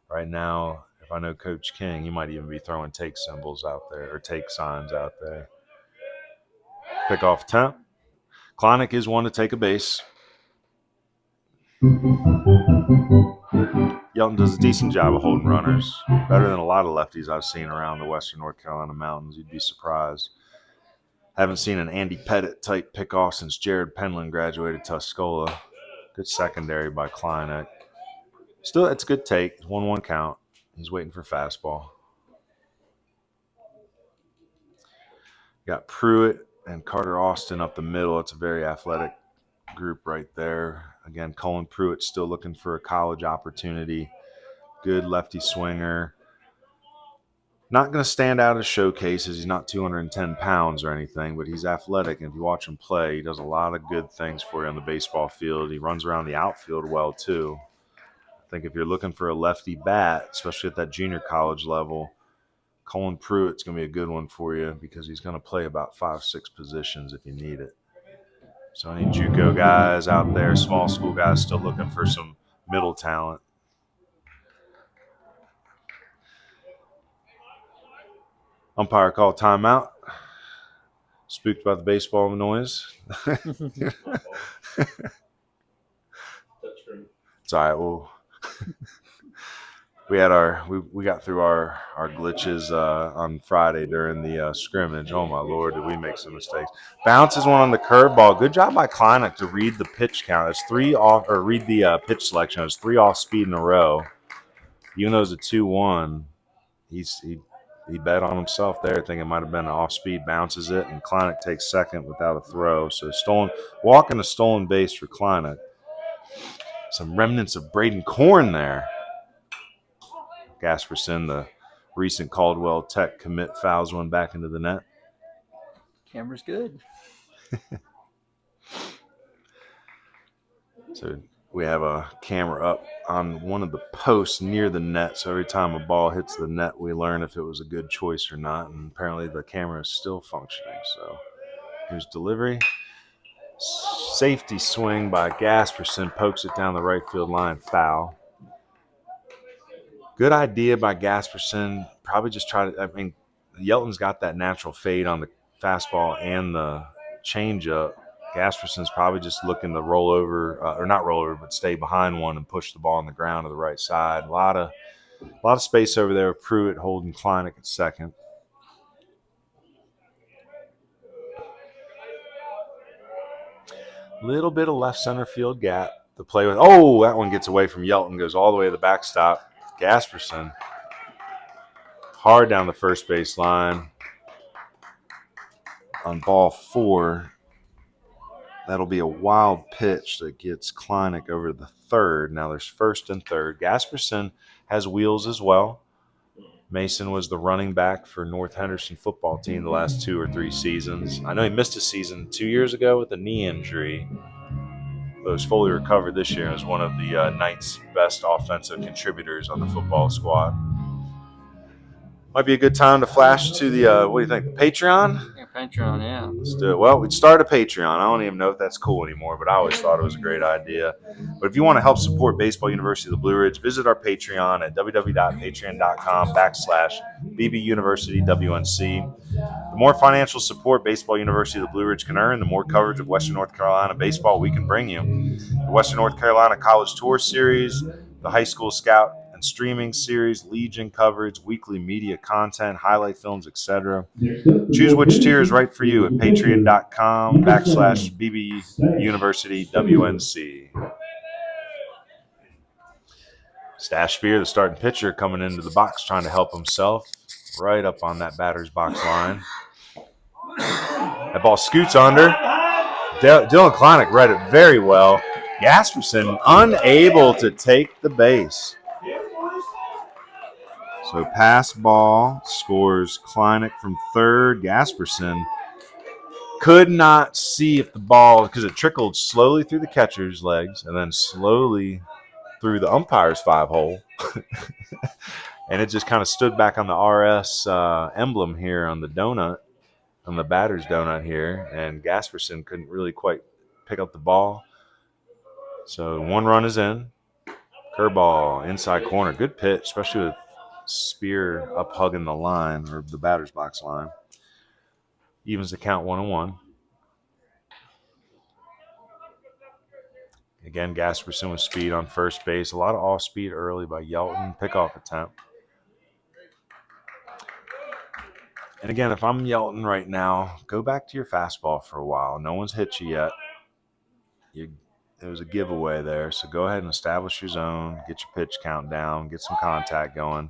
Right now, if I know Coach King, he might even be throwing take symbols out there or take signs out there. Pick off attempt. Kleinick is one to take a base. Yelton does a decent job of holding runners. Better than a lot of lefties I've seen around the western North Carolina mountains. You'd be surprised. Haven't seen an Andy Pettit type pickoff since Jared Penland graduated Tuscola. Good secondary by Kleinick. Still, it's a good take. It's 1-1 count. He's waiting for fastball. Got Pruitt and Carter Austin up the middle. It's a very athletic group right there. Again, Colin Pruitt still looking for a college opportunity. Good lefty swinger. Not going to stand out as showcases. He's not 210 pounds or anything, but he's athletic. And if you watch him play, he does a lot of good things for you on the baseball field. He runs around the outfield well, too. I think if you're looking for a lefty bat, especially at that junior college level, Colin Pruitt's going to be a good one for you because he's going to play about 5-6 positions if you need it. So any JUCO guys out there, small school guys still looking for some middle talent. Umpire called timeout. Spooked by the baseball noise. It's all right. Well, we got through our glitches on Friday during the scrimmage. Oh my Lord, did we make some mistakes? Bounces one on the curveball. Good job by Kleinick to read the pitch count. It's 3 off, or read the pitch selection. It's 3 off speed in a row. Even though it's a 2-1, he bet on himself there, thinking it might have been an off speed. Bounces it, and Kleinick takes second without a throw. So walking a stolen base for Kleinick. Some remnants of Braden Korn there. Gasperson, the recent Caldwell Tech commit, fouls one back into the net. Camera's good. So we have a camera up on one of the posts near the net. So every time a ball hits the net, we learn if it was a good choice or not. And apparently the camera is still functioning. So here's delivery. Safety swing by Gasperson, pokes it down the right field line, foul. Good idea by Gasperson. Probably just Yelton's got that natural fade on the fastball and the changeup. Gasperson's probably just looking to roll over, or not roll over, but stay behind one and push the ball on the ground to the right side. A lot of space over there with Pruitt holding Kleinick at second. Little bit of left center field gap to play with. Oh, that one gets away from Yelton, goes all the way to the backstop. Gasperson hard down the first base line on ball 4. That'll be a wild pitch that gets Kleinick over the third. Now there's first and third. Gasperson has wheels as well. Mason was the running back for North Henderson football team the last 2 or 3 seasons. I know he missed a season 2 years ago with a knee injury, but was fully recovered this year and was one of the Knights' best offensive contributors on the football squad. Might be a good time to flash to the, what do you think, the Patreon? Yeah, Patreon, yeah. Let's do it. Well, we'd start a Patreon. I don't even know if that's cool anymore, but I always thought it was a great idea. But if you want to help support Baseball University of the Blue Ridge, visit our Patreon at www.patreon.com/BBUniversityWNC. The more financial support Baseball University of the Blue Ridge can earn, the more coverage of Western North Carolina baseball we can bring you. The Western North Carolina College Tour Series, the High School Scout and streaming series, Legion coverage, weekly media content, highlight films, etc. Choose which tier is right for you at patreon.com/BB University WNC. Stash Spear, the starting pitcher, coming into the box trying to help himself. Right up on that batter's box line. That ball scoots under. Dylan Kleinick read it very well. Gasperson unable to take the base. So pass ball, scores Kleinick from third. Gasperson could not see if the ball, because it trickled slowly through the catcher's legs and then slowly through the umpire's 5-hole. And it just kind of stood back on the R-S emblem here on the donut, on the batter's donut here. And Gasperson couldn't really quite pick up the ball. So 1 run is in. Curveball, inside corner. Good pitch, especially with Spear up hugging the line, or the batter's box line. Evens the count 1-1. Again, Gasperson with speed on first base. A lot of off-speed early by Yelton. Pickoff attempt. And again, if I'm Yelton right now, go back to your fastball for a while. No one's hit you yet. There was a giveaway there, so go ahead and establish your zone. Get your pitch count down. Get some contact going.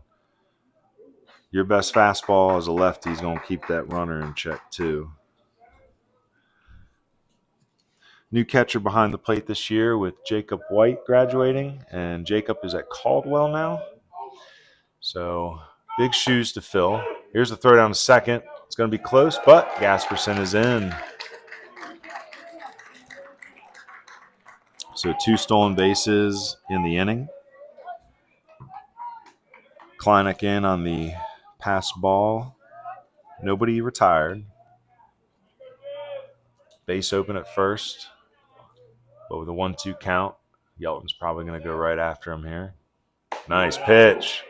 Your best fastball as a lefty is going to keep that runner in check too. New catcher behind the plate this year with Jacob White graduating, and Jacob is at Caldwell now. So big shoes to fill. Here's the throw down to second. It's going to be close, but Gasperson is in. So 2 stolen bases in the inning. Kleinick in on the pass ball. Nobody retired. Base open at first. But with a 1-2 count, Yelton's probably going to go right after him here. Nice pitch.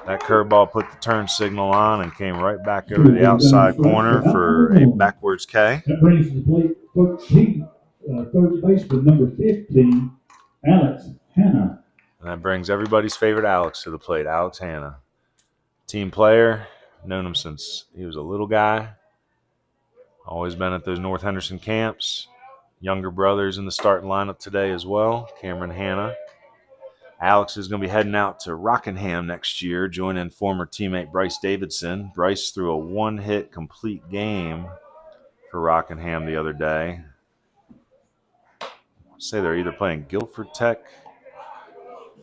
That curveball put the turn signal on and came right back over the outside corner for a backwards K. That brings to the plate 13, third baseman number 15, Alex Hanna. And that brings everybody's favorite Alex to the plate, Alex Hanna. Team player, known him since he was a little guy. Always been at those North Henderson camps. Younger brothers in the starting lineup today as well, Cameron Hanna. Alex is going to be heading out to Rockingham next year, joining former teammate Bryce Davidson. Bryce threw a 1-hit complete game for Rockingham the other day. I say they're either playing Guilford Tech,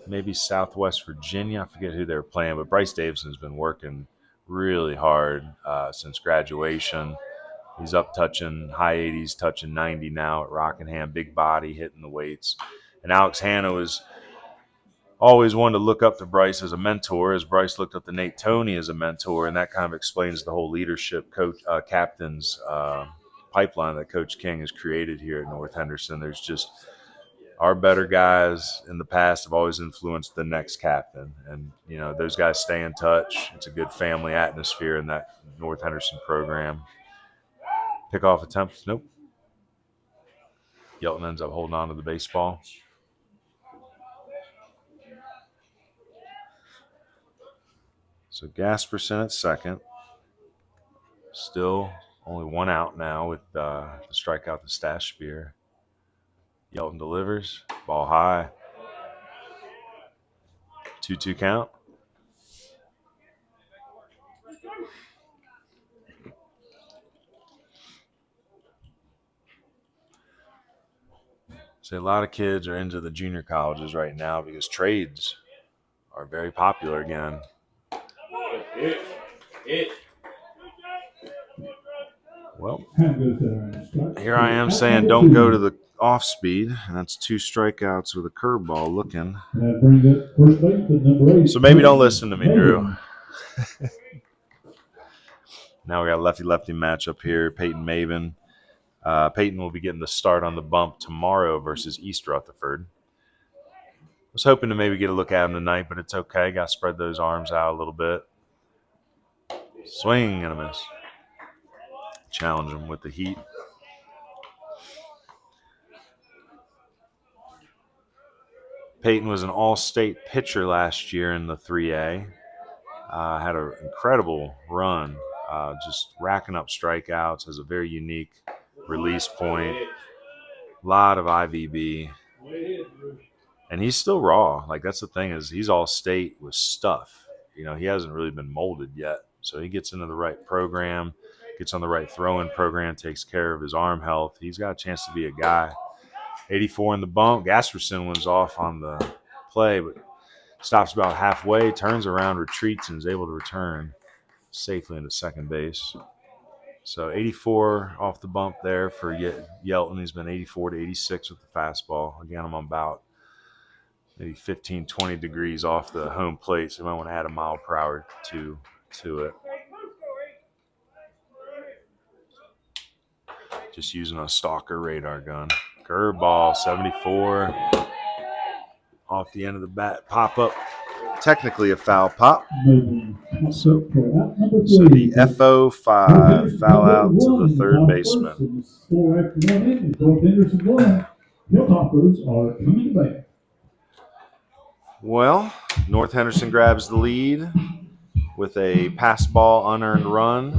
maybe Southwest Virginia. I forget who they were playing, but Bryce Davidson's been working really hard since graduation. He's up touching high 80s, touching 90 now at Rockingham. Big body, hitting the weights. And Alex Hanna was always wanted to look up to Bryce as a mentor, as Bryce looked up to Nate Toney as a mentor, and that kind of explains the whole leadership captain's pipeline that Coach King has created here at North Henderson. There's just our better guys in the past have always influenced the next captain, and you know those guys stay in touch. It's a good family atmosphere in that North Henderson program. Pickoff attempt, nope. Yelton ends up holding on to the baseball. So Gasperson at second. Still only 1 out now with the strikeout to Stash Spear. Yelton delivers. Ball high. 2-2 count. So a lot of kids are into the junior colleges right now because trades are very popular again. Well, here I am saying don't go to the off speed. That's 2 strikeouts with a curveball looking. So maybe don't listen to me, Drew. Now we got a lefty-lefty matchup here. Peyton Maven. Peyton will be getting the start on the bump tomorrow versus East Rutherford. Was hoping to maybe get a look at him tonight, but it's okay. Got to spread those arms out a little bit. Swing and a miss. Challenge him with the heat. Peyton was an all-state pitcher last year in the 3A. Had an incredible run, just racking up strikeouts, has a very unique release point, a lot of IVB, and he's still raw. Like, that's the thing, is he's all-state with stuff. You know, he hasn't really been molded yet, so he gets into the right program, gets on the right throwing program, takes care of his arm health. He's got a chance to be a guy. 84 in the bump. Gasperson was off on the play, but stops about halfway, turns around, retreats, and is able to return safely into second base. So 84 off the bump there for Yelton. He's been 84 to 86 with the fastball. Again, I'm about maybe 15, 20 degrees off the home plate, so you might want to add a mile per hour to it. Just using a stalker radar gun. Curveball, 74. Off the end of the bat, pop up. Technically a foul pop. So the FO5 foul out to the third baseman. North Henderson Hilltoppers are coming back. Well, North Henderson grabs the lead with a pass ball unearned run.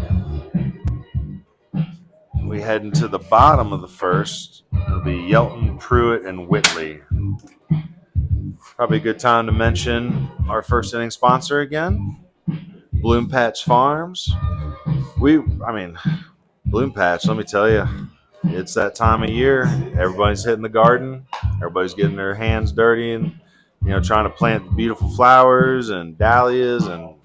We head into the bottom of the first. It'll be Yelton, Pruitt, and Whitley. Probably a good time to mention our first inning sponsor again, Bloom Patch Farms. Bloom Patch, let me tell you, it's that time of year. Everybody's hitting the garden. Everybody's getting their hands dirty and, trying to plant beautiful flowers and dahlias and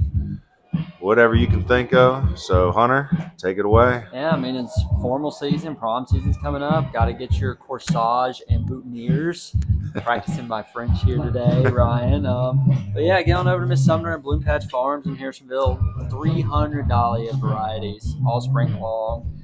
whatever you can think of. So, Hunter, take it away. Yeah, it's formal season. Prom season's coming up. Got to get your corsage and boutonnieres. Practicing my French here today, Ryan. But yeah, get on over to Miss Sumner at Bloom Patch Farms in Harrisonville. 300 dahlia varieties all spring long.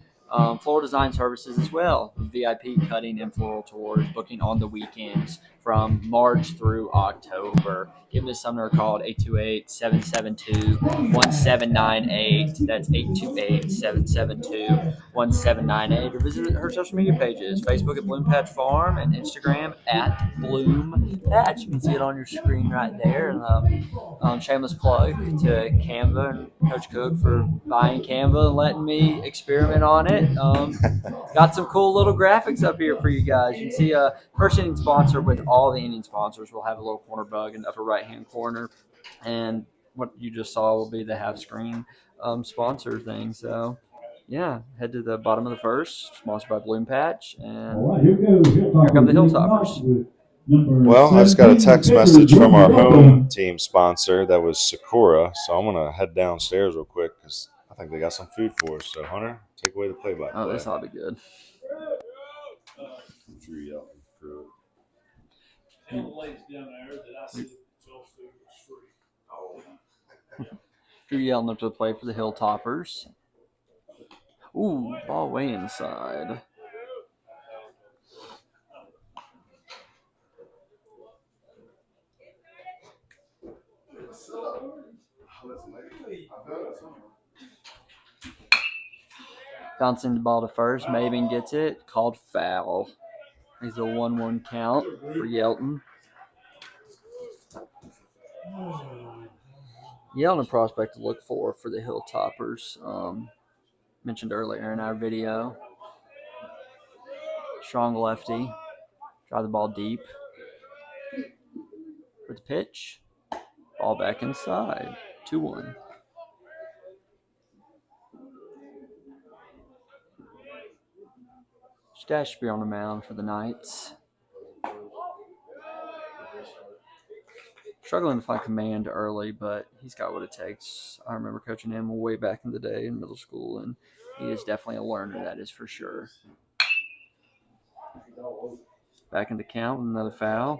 Floral design services as well. VIP cutting and floral tours, booking on the weekends from March through October. Give Miss Sumner a call at 828-772-1798. That's 828-772-1798. Or visit her social media pages, Facebook at Bloom Patch Farm and Instagram at Bloom Patch. You can see it on your screen right there. And shameless plug to Canva and Coach Cook for buying Canva and letting me experiment on it. Got some cool little graphics up here for you guys. You can see a first inning sponsor with all the inning sponsors. We'll have a little corner bug in the upper right-hand corner. And what you just saw will be the half-screen sponsor thing. So, yeah, head to the bottom of the first, sponsored by Bloom Patch. And All right, here come the Hilltoppers. Well, I just got a text message from our home team sponsor that was Sakura. So I'm going to head downstairs real quick because I think they got some food for us. So, Hunter, take away the play-by-play. Oh, this ought to be good. Drew yelling up to the plate for the Hilltoppers. Ooh, ball way inside. Bouncing the ball to first. Maven gets it. Called foul. He's a 1-1 count for Yelton. Yelton, a prospect to look for the Hilltoppers. Mentioned earlier in our video. Strong lefty. Drive the ball deep. For the pitch. Ball back inside. 2-1. Stash should be on the mound for the Knights. Struggling to find command early, but he's got what it takes. I remember coaching him way back in the day in middle school, and he is definitely a learner, that is for sure. Back in the count with another foul.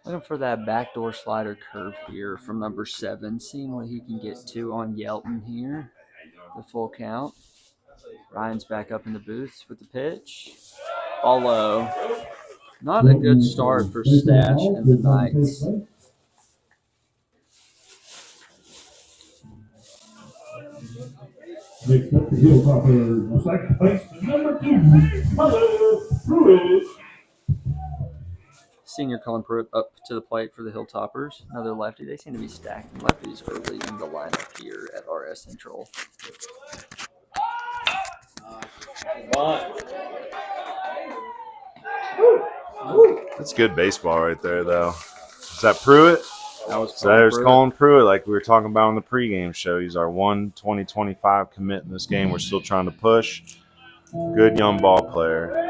Looking for that backdoor slider curve here from number 7. Seeing what he can get to on Yelton here. The full count. Ryan's back up in the booth with the pitch. Ball low. Not a good start for Stash and the Knights. Next up, the Hilltoppers. Second baseman, number 2, Pruitt. Senior Cullen Pruitt up to the plate for the Hilltoppers. Another lefty. They seem to be stacking lefties early in the lineup here at R-S Central. That's good baseball right there, though. Is that Pruitt? That was So there's Colin Pruitt, like we were talking about on the pregame show. He's our 1/20/25 commit in this game. We're still trying to push. Good young ball player.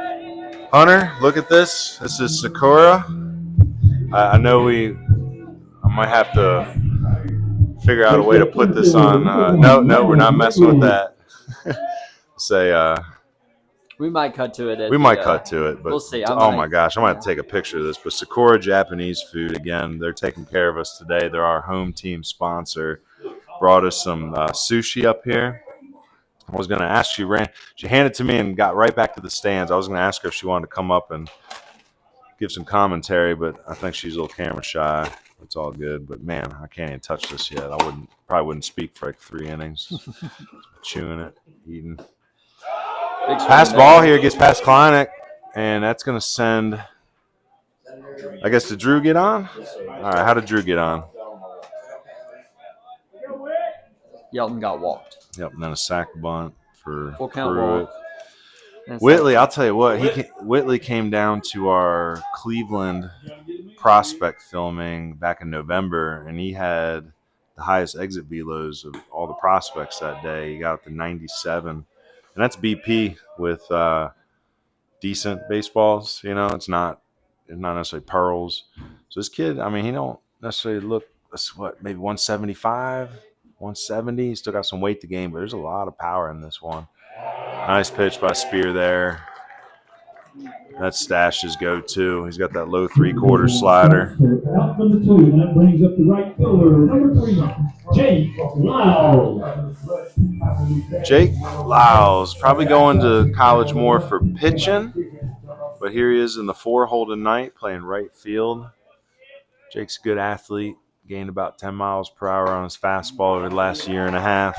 Hunter, look at this. This is Sakura. I know I might have to figure out a way to put this on. No, we're not messing with that. We might cut to it. Cut to it, but we'll see. My gosh, I'm going to take a picture of this. But Sakura Japanese Food, again, they're taking care of us today. They're our home team sponsor. Brought us some sushi up here. I was going to ask she handed it to me and got right back to the stands. I was going to ask her if she wanted to come up and give some commentary, but I think she's a little camera shy. It's all good. But, man, I can't even touch this yet. Probably wouldn't speak for like 3 innings. Chewing it, eating. Pass ball here, gets past Kleinek, and that's going to send, I guess, did Drew get on? All right, how did Drew get on? Yelton got walked. Yep, and then a sack bunt for full count Pruitt. Walk. Whitley, I'll tell you what, Whitley came down to our Cleveland prospect filming back in November, and he had the highest exit velos of all the prospects that day. He got the 97, and that's BP with decent baseballs. You know, it's not necessarily pearls. So this kid, I mean, he don't necessarily look, maybe 175, 170. He's still got some weight to gain, but there's a lot of power in this one. Nice pitch by Spear there. That's Stash's go-to. He's got that low 3/4 slider. Out for the 2, and that brings up the right fielder, number 3, Jake Lyles. Jake Lyles, probably going to college more for pitching, but here he is in the 4 holding night playing right field. Jake's a good athlete, gained about 10 miles per hour on his fastball over the last year and a half.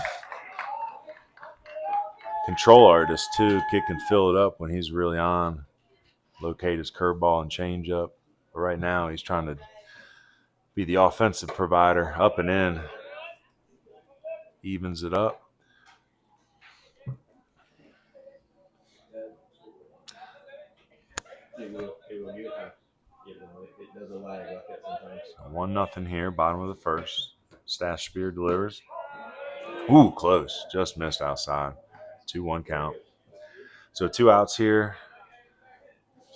Control artist, too. Kid can fill it up when he's really on. Locate his curveball and changeup. But right now, he's trying to be the offensive provider, up and in. Evens it up. It will get it doesn't lag like that sometimes. 1-0 here, bottom of the first. Stash Spear delivers. Ooh, close. Just missed outside. 2-1 count. So 2 outs here.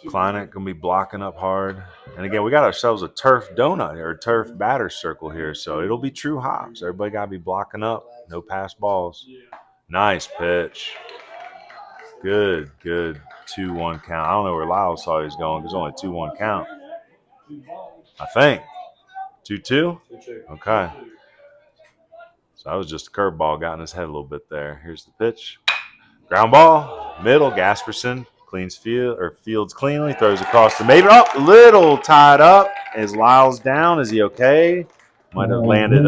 Kleinek going to be blocking up hard. And again, we got ourselves a turf donut or turf batter circle here. So it'll be true hops. Everybody got to be blocking up. No pass balls. Nice pitch. Good 2-1 count. I don't know where Lyles thought he was going. There's only a 2-1 count. I think. 2-2? 2-2. Okay. So that was just a curveball. Got in his head a little bit there. Here's the pitch. Ground ball. Middle. Gasperson fields cleanly. Throws across the Maven. Oh, little tied up. Is Lyles down? Is he okay? Might have landed.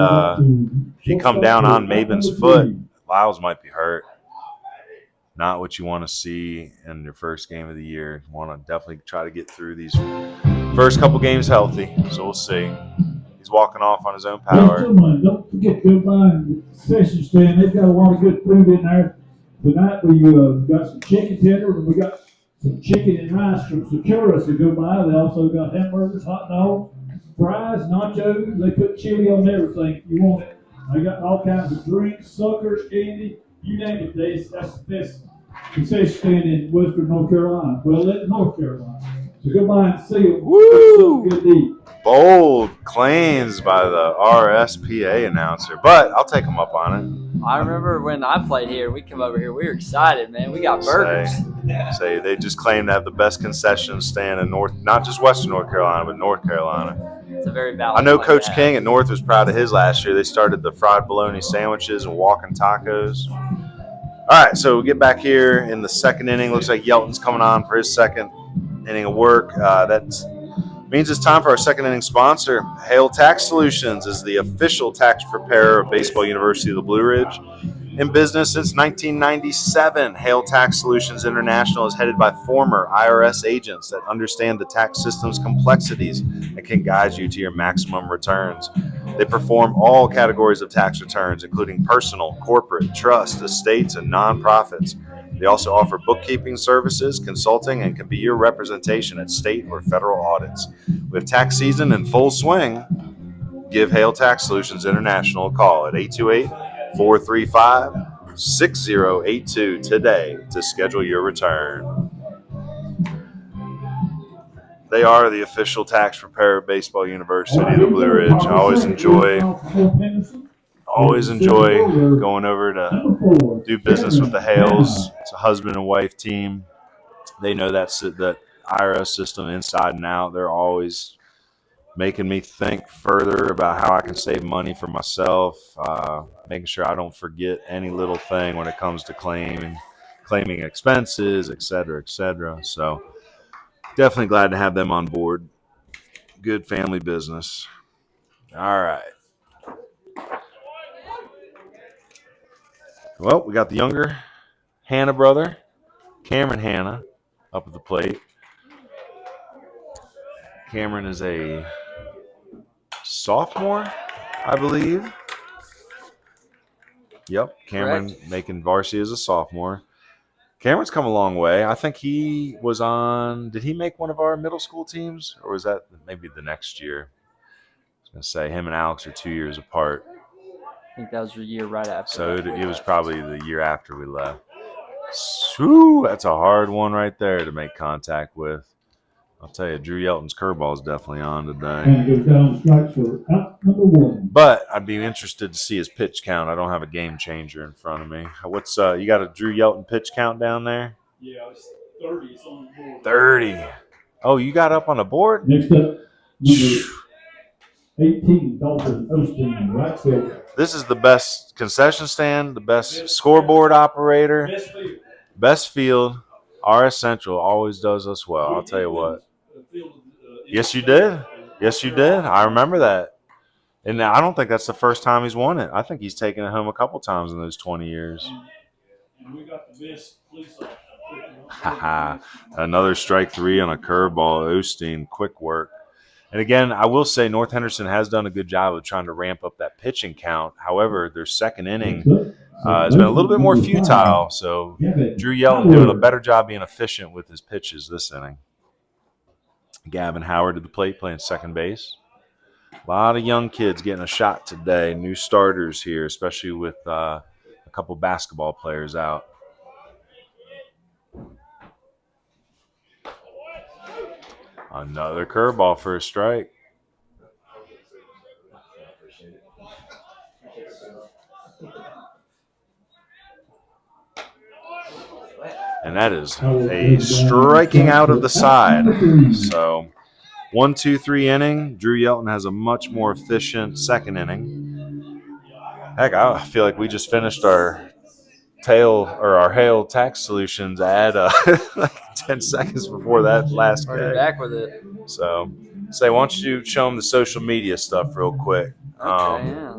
He come down on Maven's foot. Lyles might be hurt. Not what you want to see in your first game of the year. You want to definitely try to get through these first couple games healthy. So we'll see. He's walking off on his own power. Don't forget to go by the concession stand. They've got a lot of good food in there. Tonight we got some chicken tender, and we got some chicken and rice from Sakura to go by. They also got hamburgers, hot dogs, fries, nachos. They put chili on everything if you want it. They got all kinds of drinks, suckers, candy, you name it. That's the best concession stand in Western North Carolina. Well, North Carolina. So go by and see them. Woo! Good to eat. Bold claims by the RSPA announcer, but I'll take him up on it. I remember when I played here, we come over here, we were excited, man. We got burgers. Say they just claim to have the best concession stand in not just Western North Carolina, but North Carolina. It's a very valid. I know claim Coach King at North was proud of his last year. They started the fried bologna sandwiches and walking tacos. All right, so we get back here in the second inning. Looks like Yelton's coming on for his second inning of work. That means it's time for our second inning sponsor. Hale Tax Solutions is the official tax preparer of Baseball University of the Blue Ridge. In business since 1997, Hale Tax Solutions International is headed by former IRS agents that understand the tax system's complexities and can guide you to your maximum returns. They perform all categories of tax returns, including personal, corporate, trust, estates, and nonprofits. They also offer bookkeeping services, consulting, and can be your representation at state or federal audits. With tax season in full swing, give Hale Tax Solutions International a call at 828-435-6082 today to schedule your return. They are the official tax preparer of Baseball University, the Blue Ridge. I always enjoy going over to do business with the Hales. It's a husband and wife team. They know that IRS system inside and out. They're always making me think further about how I can save money for myself, making sure I don't forget any little thing when it comes to claiming expenses, et cetera, et cetera. So definitely glad to have them on board. Good family business. All right. Well, we got the younger Hanna brother, Cameron Hanna, up at the plate. Cameron is a sophomore, I believe. Yep, Cameron Correct. making varsity as a sophomore. Cameron's come a long way. I think he was on – did he make one of our middle school teams? Or was that maybe the next year? I was going to say him and Alex are 2 years apart. I think that was the year right after. So it was probably the year after we left. Whew, that's a hard one right there to make contact with. I'll tell you, Drew Yelton's curveball is definitely on today. And goes down strikes for out number one. But I'd be interested to see his pitch count. I don't have a game changer in front of me. What's you got a Drew Yelton pitch count down there? Yeah, it's 30. It's on the board. 30. Oh, you got up on the board? Next up, number 18, Dalton Osteen, right fielder. This is the best concession stand, the best scoreboard operator, best field. R-S Central always does us well. I'll tell you what. Yes, you did. Yes, you did. I remember that. And I don't think that's the first time he's won it. I think he's taken it home a couple times in those 20 years. And we got the best police Haha. Another strike three on a curveball. Osteen, quick work. And again, I will say North Henderson has done a good job of trying to ramp up that pitching count. However, their second inning has been a little bit more futile. So Drew Yelton doing a better job being efficient with his pitches this inning. Gavin Howard to the plate playing second base. A lot of young kids getting a shot today. New starters here, especially with a couple basketball players out. Another curveball for a strike. And that is a striking out of the side. So 1-2-3 inning. Drew Yelton has a much more efficient second inning. Heck, I feel like we just finished our Hale Tax Solutions ad like 10 seconds before that last guy. Already back with it. So, why don't you show them the social media stuff real quick? Okay, yeah.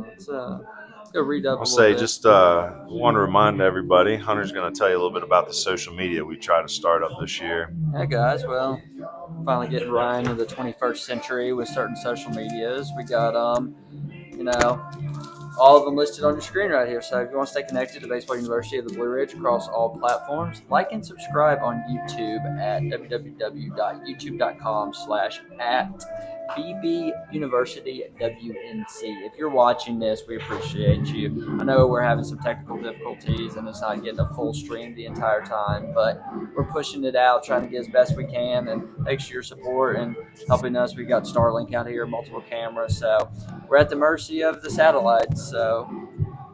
Let's go read up. I'll say just want to remind everybody, Hunter's going to tell you a little bit about the social media we try to start up this year. Hey guys, well, finally getting right into the 21st century with certain social medias. We got all of them listed on your screen right here. So if you want to stay connected to Baseball University of the Blue Ridge across all platforms, like and subscribe on YouTube at www.youtube.com/@BBUniversityWNC. If you're watching this, we appreciate you. I know we're having some technical difficulties and it's not getting a full stream the entire time, but we're pushing it out, trying to get as best we can, and thanks for your support and helping us. We got Starlink out here, multiple cameras, so we're at the mercy of the satellites. So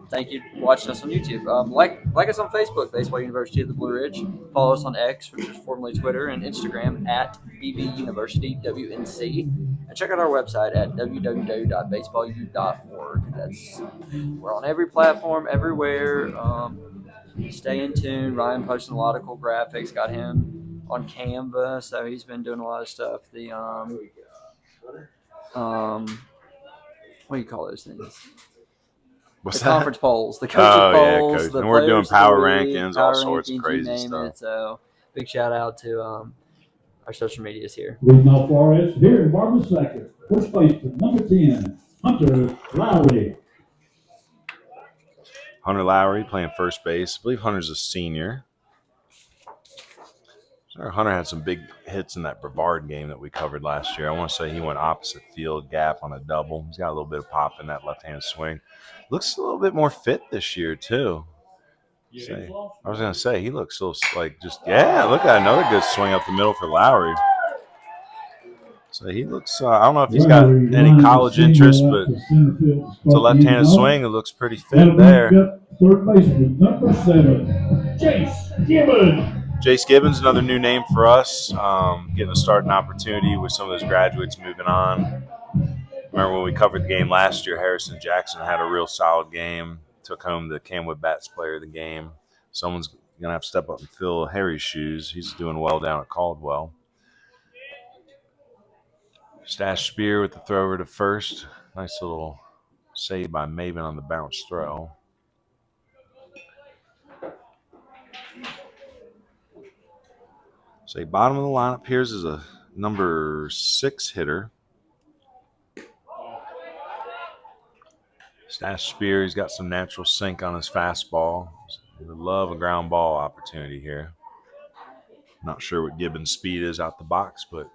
thank you for watching us on YouTube. Like us on Facebook, Baseball University of the Blue Ridge. Follow us on X, which is formerly Twitter, and Instagram at BBUniversityWNC. And check out our website at www.baseballu.org. We're on every platform, everywhere. Stay in tune. Ryan posting a lot of cool graphics. Got him on Canva, so he's been doing a lot of stuff. The what do you call those things? What's the that? conference polls, the coaching polls, coach. the And we're doing players of the power week, rankings, power all sorts of rankings, crazy you name stuff. it. So big shout out to our social medias here. Leading off R-S here in Marvin second. First baseman, number 10, Hunter Lowry. Hunter Lowry playing first base. I believe Hunter's a senior. Hunter had some big hits in that Brevard game that we covered last year. I want to say he went opposite field gap on a double. He's got a little bit of pop in that left-hand swing. Looks a little bit more fit this year, too. I was going to say, he looks so like just, look at another good swing up the middle for Lowry. So he looks, I don't know if he's got any college interest, but it's a left-handed swing. It looks pretty fit there. Third baseman, number 7, Jace Gibbons. Jace Gibbons, another new name for us, getting a starting opportunity with some of those graduates moving on. Remember when we covered the game last year, Harrison Jackson had a real solid game, took home the CamWood Bats player of the game. Someone's going to have to step up and fill Harry's shoes. He's doing well down at Caldwell. Stash Spear with the throw over to first. Nice little save by Maven on the bounce throw. So bottom of the lineup appears as a number 6 hitter. Stash Spear, he's got some natural sink on his fastball. He would love a ground ball opportunity here. Not sure what Gibbons' speed is out the box, but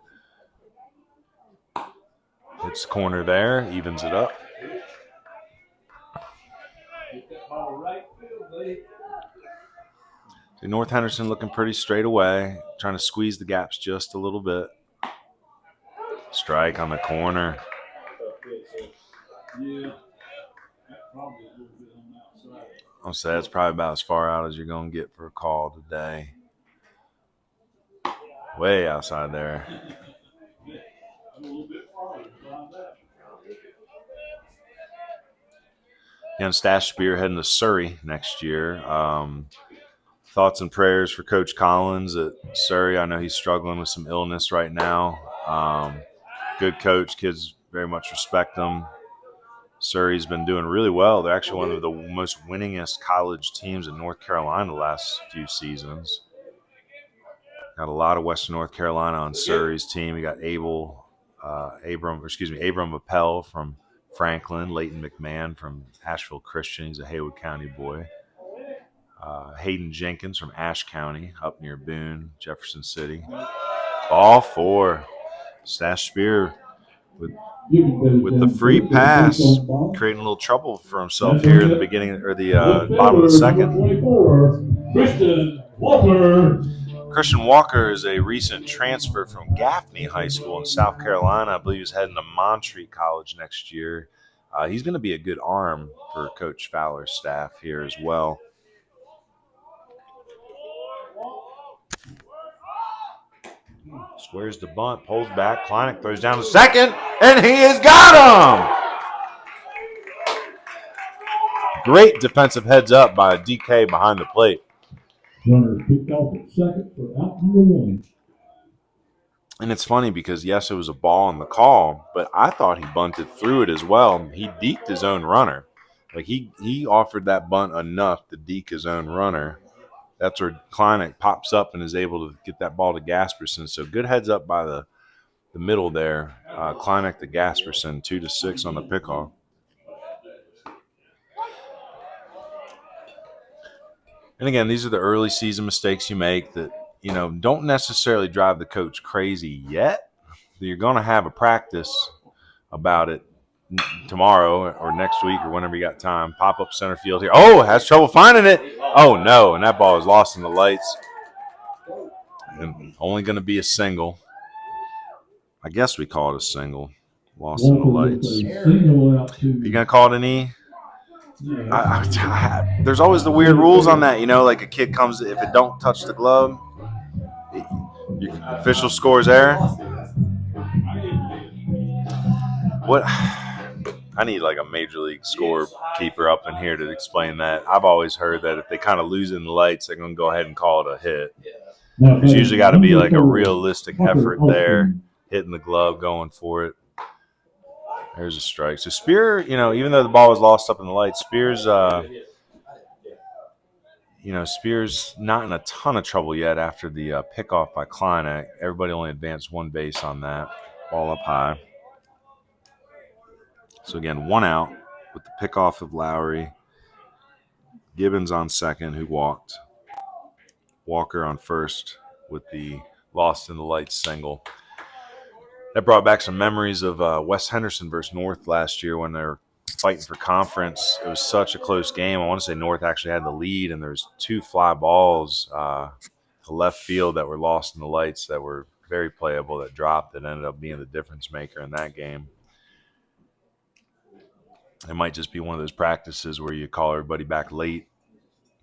hits the corner there, evens it up. So North Henderson looking pretty straight away, trying to squeeze the gaps just a little bit. Strike on the corner. I'll say that's probably about as far out as you're going to get for a call today. Way outside there. And Stash Spear heading to Surrey next year. Thoughts and prayers for Coach Collins at Surrey. I know he's struggling with some illness right now. Good coach. Kids very much respect him. Surrey's been doing really well. They're actually one of the most winningest college teams in North Carolina the last few seasons. Got a lot of Western North Carolina on Surrey's team. We got Abram Appel from Franklin, Leighton McMahon from Asheville Christian. He's a Haywood County boy. Hayden Jenkins from Ashe County, up near Boone, Jefferson City. Ball 4. Stash Spear with the free pass, creating a little trouble for himself here in the beginning or the bottom of the second. Christian Walker is a recent transfer from Gaffney High School in South Carolina. I believe he's heading to Montreat College next year. He's going to be a good arm for Coach Fowler's staff here as well. Squares the bunt, pulls back. Kleinek throws down to second, and he has got him! Great defensive heads up by DK behind the plate. Runner picked off at second for out number 1. And it's funny because, yes, it was a ball on the call, but I thought he bunted through it as well. He deked his own runner. Like he offered that bunt enough to deke his own runner. That's where Kleinek pops up and is able to get that ball to Gasperson. So good heads up by the middle there. Kleinek to Gasperson, 2-6 on the pickoff. And again, these are the early season mistakes you make that, don't necessarily drive the coach crazy yet. You're going to have a practice about it tomorrow or next week or whenever you got time. Pop up center field here. Oh, has trouble finding it. Oh, no, and that ball is lost in the lights. And only going to be a single. I guess we call it a single. Lost in the lights. Are you going to call it an E? There's always the weird rules on that, like a kid comes, if it don't touch the glove, your official scores error. What? I need like a major league scorekeeper up in here to explain that. I've always heard that if they kind of lose in the lights, they're going to go ahead and call it a hit. There's usually got to be like a realistic effort there, hitting the glove, going for it. There's a strike. So Spear, even though the ball was lost up in the lights, Spear's Spears not in a ton of trouble yet after the pickoff by Kleinek. Everybody only advanced one base on that. Ball up high. So, again, 1 out with the pickoff of Lowry. Gibbons on second, who walked. Walker on first with the lost in the lights single. That brought back some memories of West Henderson versus North last year when they were fighting for conference. It was such a close game. I want to say North actually had the lead, and there's 2 fly balls to left field that were lost in the lights that were very playable that dropped that ended up being the difference maker in that game. It might just be one of those practices where you call everybody back late,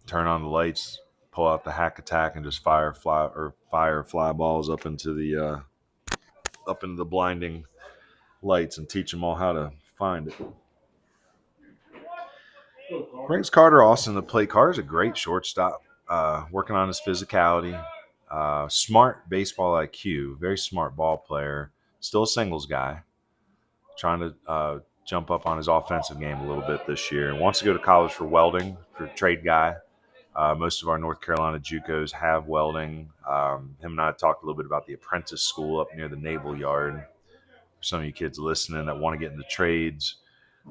turn on the lights, pull out the hack attack, and just fire fly balls up into the blinding lights and teach them all how to find it. Brings Carter Austin to play. Carter's a great shortstop, working on his physicality, smart baseball IQ, very smart ball player, still a singles guy, trying to jump up on his offensive game a little bit this year. Wants to go to college for welding, for a trade guy. Most of our North Carolina JUCOs have welding. Him and I talked a little bit about the apprentice school up near the Naval Yard. For some of you kids listening that want to get into trades,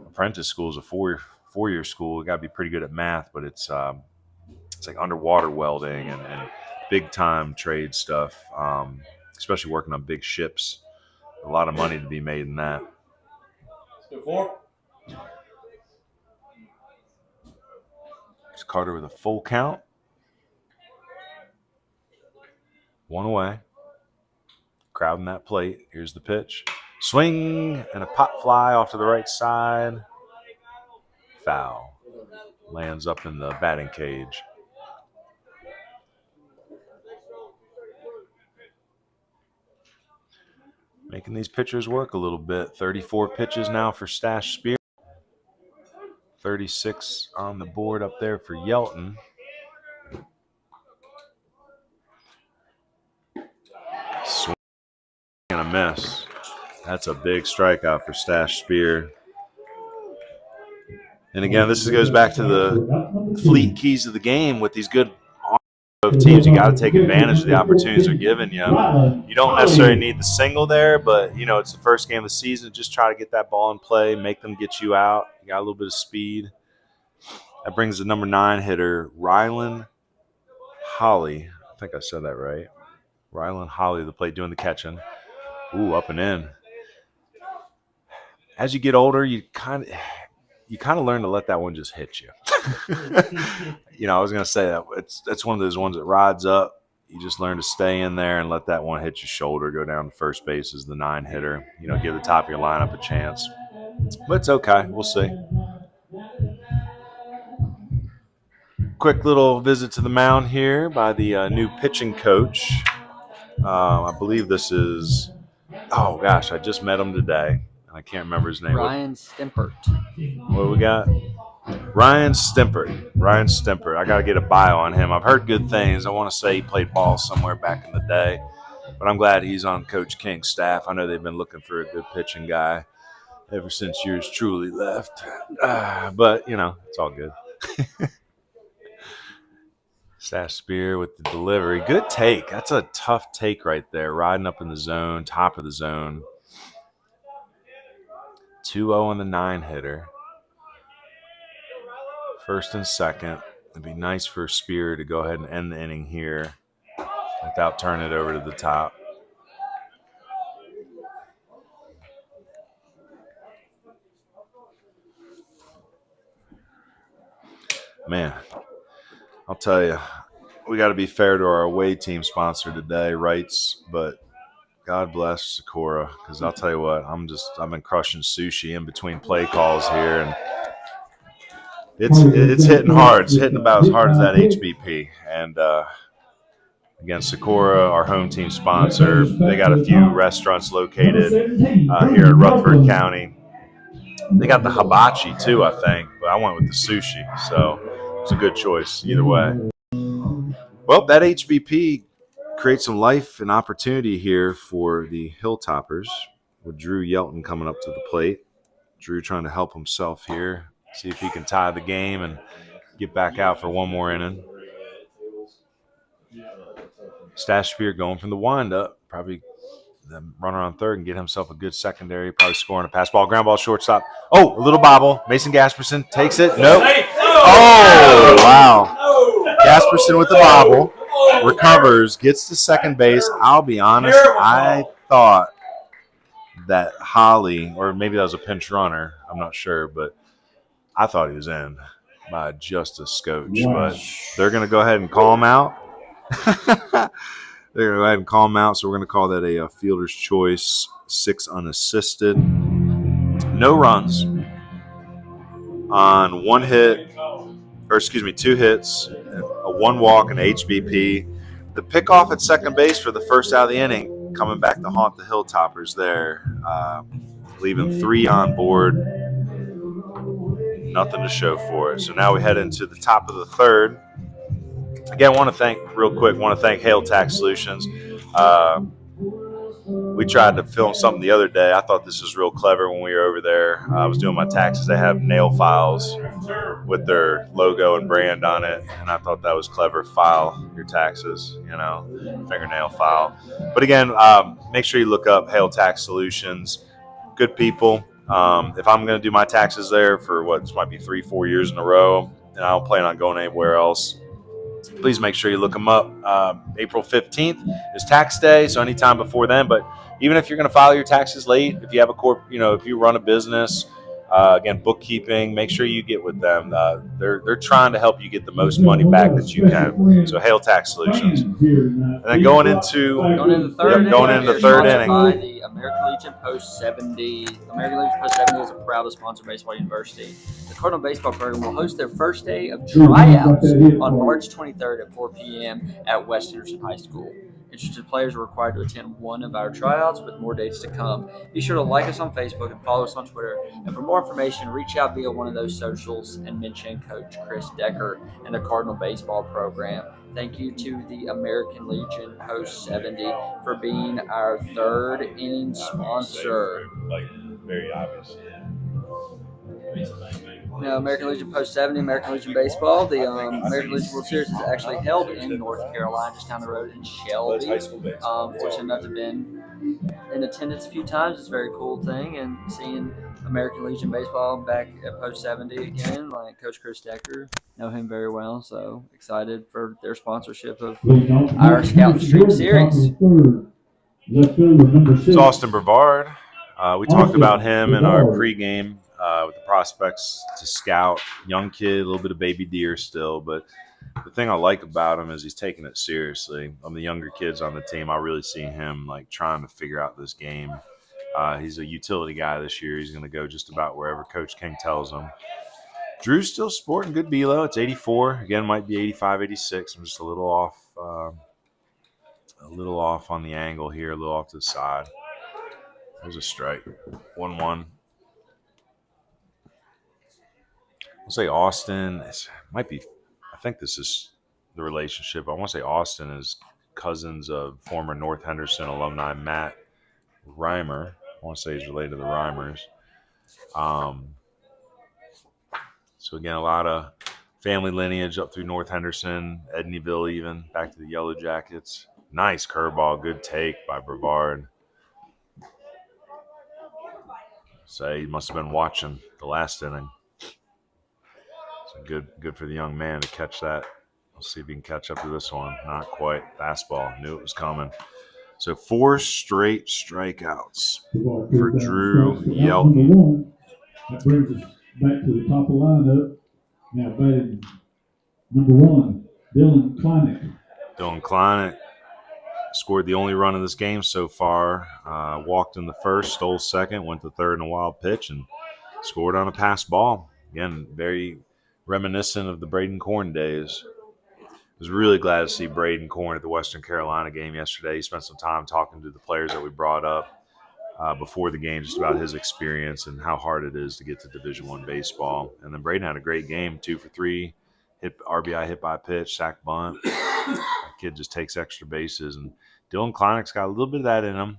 apprentice school is a four-year school. You got to be pretty good at math, but it's like underwater welding and big-time trade stuff, especially working on big ships. A lot of money to be made in that. Let's go 4. It's Carter with a full count. 1 away. Crowding that plate. Here's the pitch. Swing and a pop fly off to the right side. Foul. Lands up in the batting cage. Making these pitchers work a little bit. 34 pitches now for Stash Spear. 36 on the board up there for Yelton. Swing and a miss. That's a big strikeout for Stash Spear. And again, this goes back to the fleet keys of the game with these good teams. You got to take advantage of the opportunities they're giving you. You don't necessarily need the single there, but it's the first game of the season. Just try to get that ball in play, make them get you out. You got a little bit of speed. That brings the number 9 hitter, Rylan Holly. I think I said that right. Rylan Holly to the plate doing the catching. Ooh, up and in. As you get older, you kind of learn to let that one just hit you. I was going to say that it's one of those ones that rides up. You just learn to stay in there and let that one hit your shoulder, go down to first base as the 9 hitter. Give the top of your lineup a chance. But it's okay. We'll see. Quick little visit to the mound here by the new pitching coach. I believe this is, oh gosh, I just met him today. I can't remember his name. Ryan Stimpert. What do we got? Ryan Stimpert. I got to get a bio on him. I've heard good things. I want to say he played ball somewhere back in the day, but I'm glad he's on Coach King's staff. I know they've been looking for a good pitching guy ever since yours truly left. But, it's all good. Stash Spear with the delivery. Good take. That's a tough take right there. Riding up in the zone, top of the zone. 2-0 on the 9 hitter. First and second. It'd be nice for Spear to go ahead and end the inning here without turning it over to the top. Man, I'll tell you, we got to be fair to our away team sponsor today, Wrights, but God bless Sakura, because I'll tell you what, I've been crushing sushi in between play calls here, and it's hitting hard. It's hitting about as hard as that HBP. And again, Sakura, our home team sponsor, they got a few restaurants located here in Rutherford County. They got the hibachi too, I think, but I went with the sushi, so it's a good choice either way. Well, that HBP creates some life and opportunity here for the Hilltoppers with Drew Yelton coming up to the plate. Drew trying to help himself here, see if he can tie the game and get back out for one more inning. Stashbeer going from the windup, probably the runner on third and get himself a good secondary, probably scoring a pass ball, ground ball, shortstop. Oh, a little bobble. Mason Gasperson takes it. Nope. Oh, wow. Gasperson with the bobble, recovers, gets to second base. I'll be honest, I thought that Holly, or maybe that was a pinch runner, I'm not sure, but I thought he was in by just a scotch. But they're going to go ahead and call him out. They're going to go ahead and call him out, so we're going to call that a fielder's choice, 6 unassisted. No runs on 2 hits, a 1 walk, and HBP. The pickoff at second base for the first out of the inning, coming back to haunt the Hilltoppers there, leaving 3 on board. Nothing to show for it. So now we head into the top of the third. Again, want to thank Hail Tax Solutions. We tried to film something the other day. I thought this was real clever when we were over there. I was doing my taxes. They have nail files with their logo and brand on it, and I thought that was clever. File your taxes, fingernail file. But again, make sure you look up Hail Tax Solutions. Good people. If I'm going to do my taxes there for what might be 3-4 years in a row, and I don't plan on going anywhere else, please make sure you look them up. April 15th is tax day, so anytime before then. But even if you're going to file your taxes late, if you have if you run a business, again, bookkeeping, make sure you get with them. They're trying to help you get the most money back that you can. So Hail Tax Solutions. And then going into the third inning. By the American Legion Post 70. American Legion Post 70 is a proud to sponsor Baseball University. The Cardinal Baseball program will host their first day of tryouts on March 23rd at 4 p.m. at West Henderson High School. Interested players are required to attend one of our tryouts with more dates to come. Be sure to like us on Facebook and follow us on Twitter. And for more information, reach out via one of those socials and mention Coach Chris Decker and the Cardinal Baseball program. Thank you to the American Legion Post 70 for being our third inning sponsor. Very obvious. Now, American Legion Post 70, American Legion Baseball. The American Legion World Series is actually held in North Carolina, just down the road in Shelby. Fortunate enough to have been in attendance a few times. It's a very cool thing. And seeing American Legion Baseball back at Post 70 again, like Coach Chris Decker, know him very well. So excited for their sponsorship of our Scout Streaming Series. It's Austin Brevard. We talked about him in our pregame with the prospects to scout. Young kid, a little bit of baby deer still, but the thing I like about him is he's taking it seriously. On the younger kids on the team, I really see him trying to figure out this game. He's a utility guy this year. He's going to go just about wherever Coach King tells him. Drew's still sporting good velo. It's 84. Again, might be 85, 86. I'm just a little off on the angle here, a little off to the side. There's a strike. 1-1. I'll say Austin. Might be. I think this is the relationship. I want to say Austin is cousins of former North Henderson alumni Matt Reimer. I want to say he's related to the Reimers. So again, a lot of family lineage up through North Henderson, Edneyville, even back to the Yellow Jackets. Nice curveball, good take by Brevard. Say he must have been watching the last inning. So good for the young man to catch that. We'll see if he can catch up to this one. Not quite. Fastball. Knew it was coming. So 4 straight strikeouts for Drew Yelton. That brings us back to the top of the lineup. Now batting number 1, Dylan Kleineck. Dylan Kleineck scored the only run of this game so far. Walked in the first, stole second, went to third in a wild pitch, and scored on a pass ball. Again, very reminiscent of the Braden Korn days. I was really glad to see Braden Korn at the Western Carolina game yesterday. He spent some time talking to the players that we brought up before the game, just about his experience and how hard it is to get to Division I baseball. And then Braden had a great game, 2 for 3, RBI hit by pitch, sack bunt. That kid just takes extra bases. And Dylan Kleineck's got a little bit of that in him.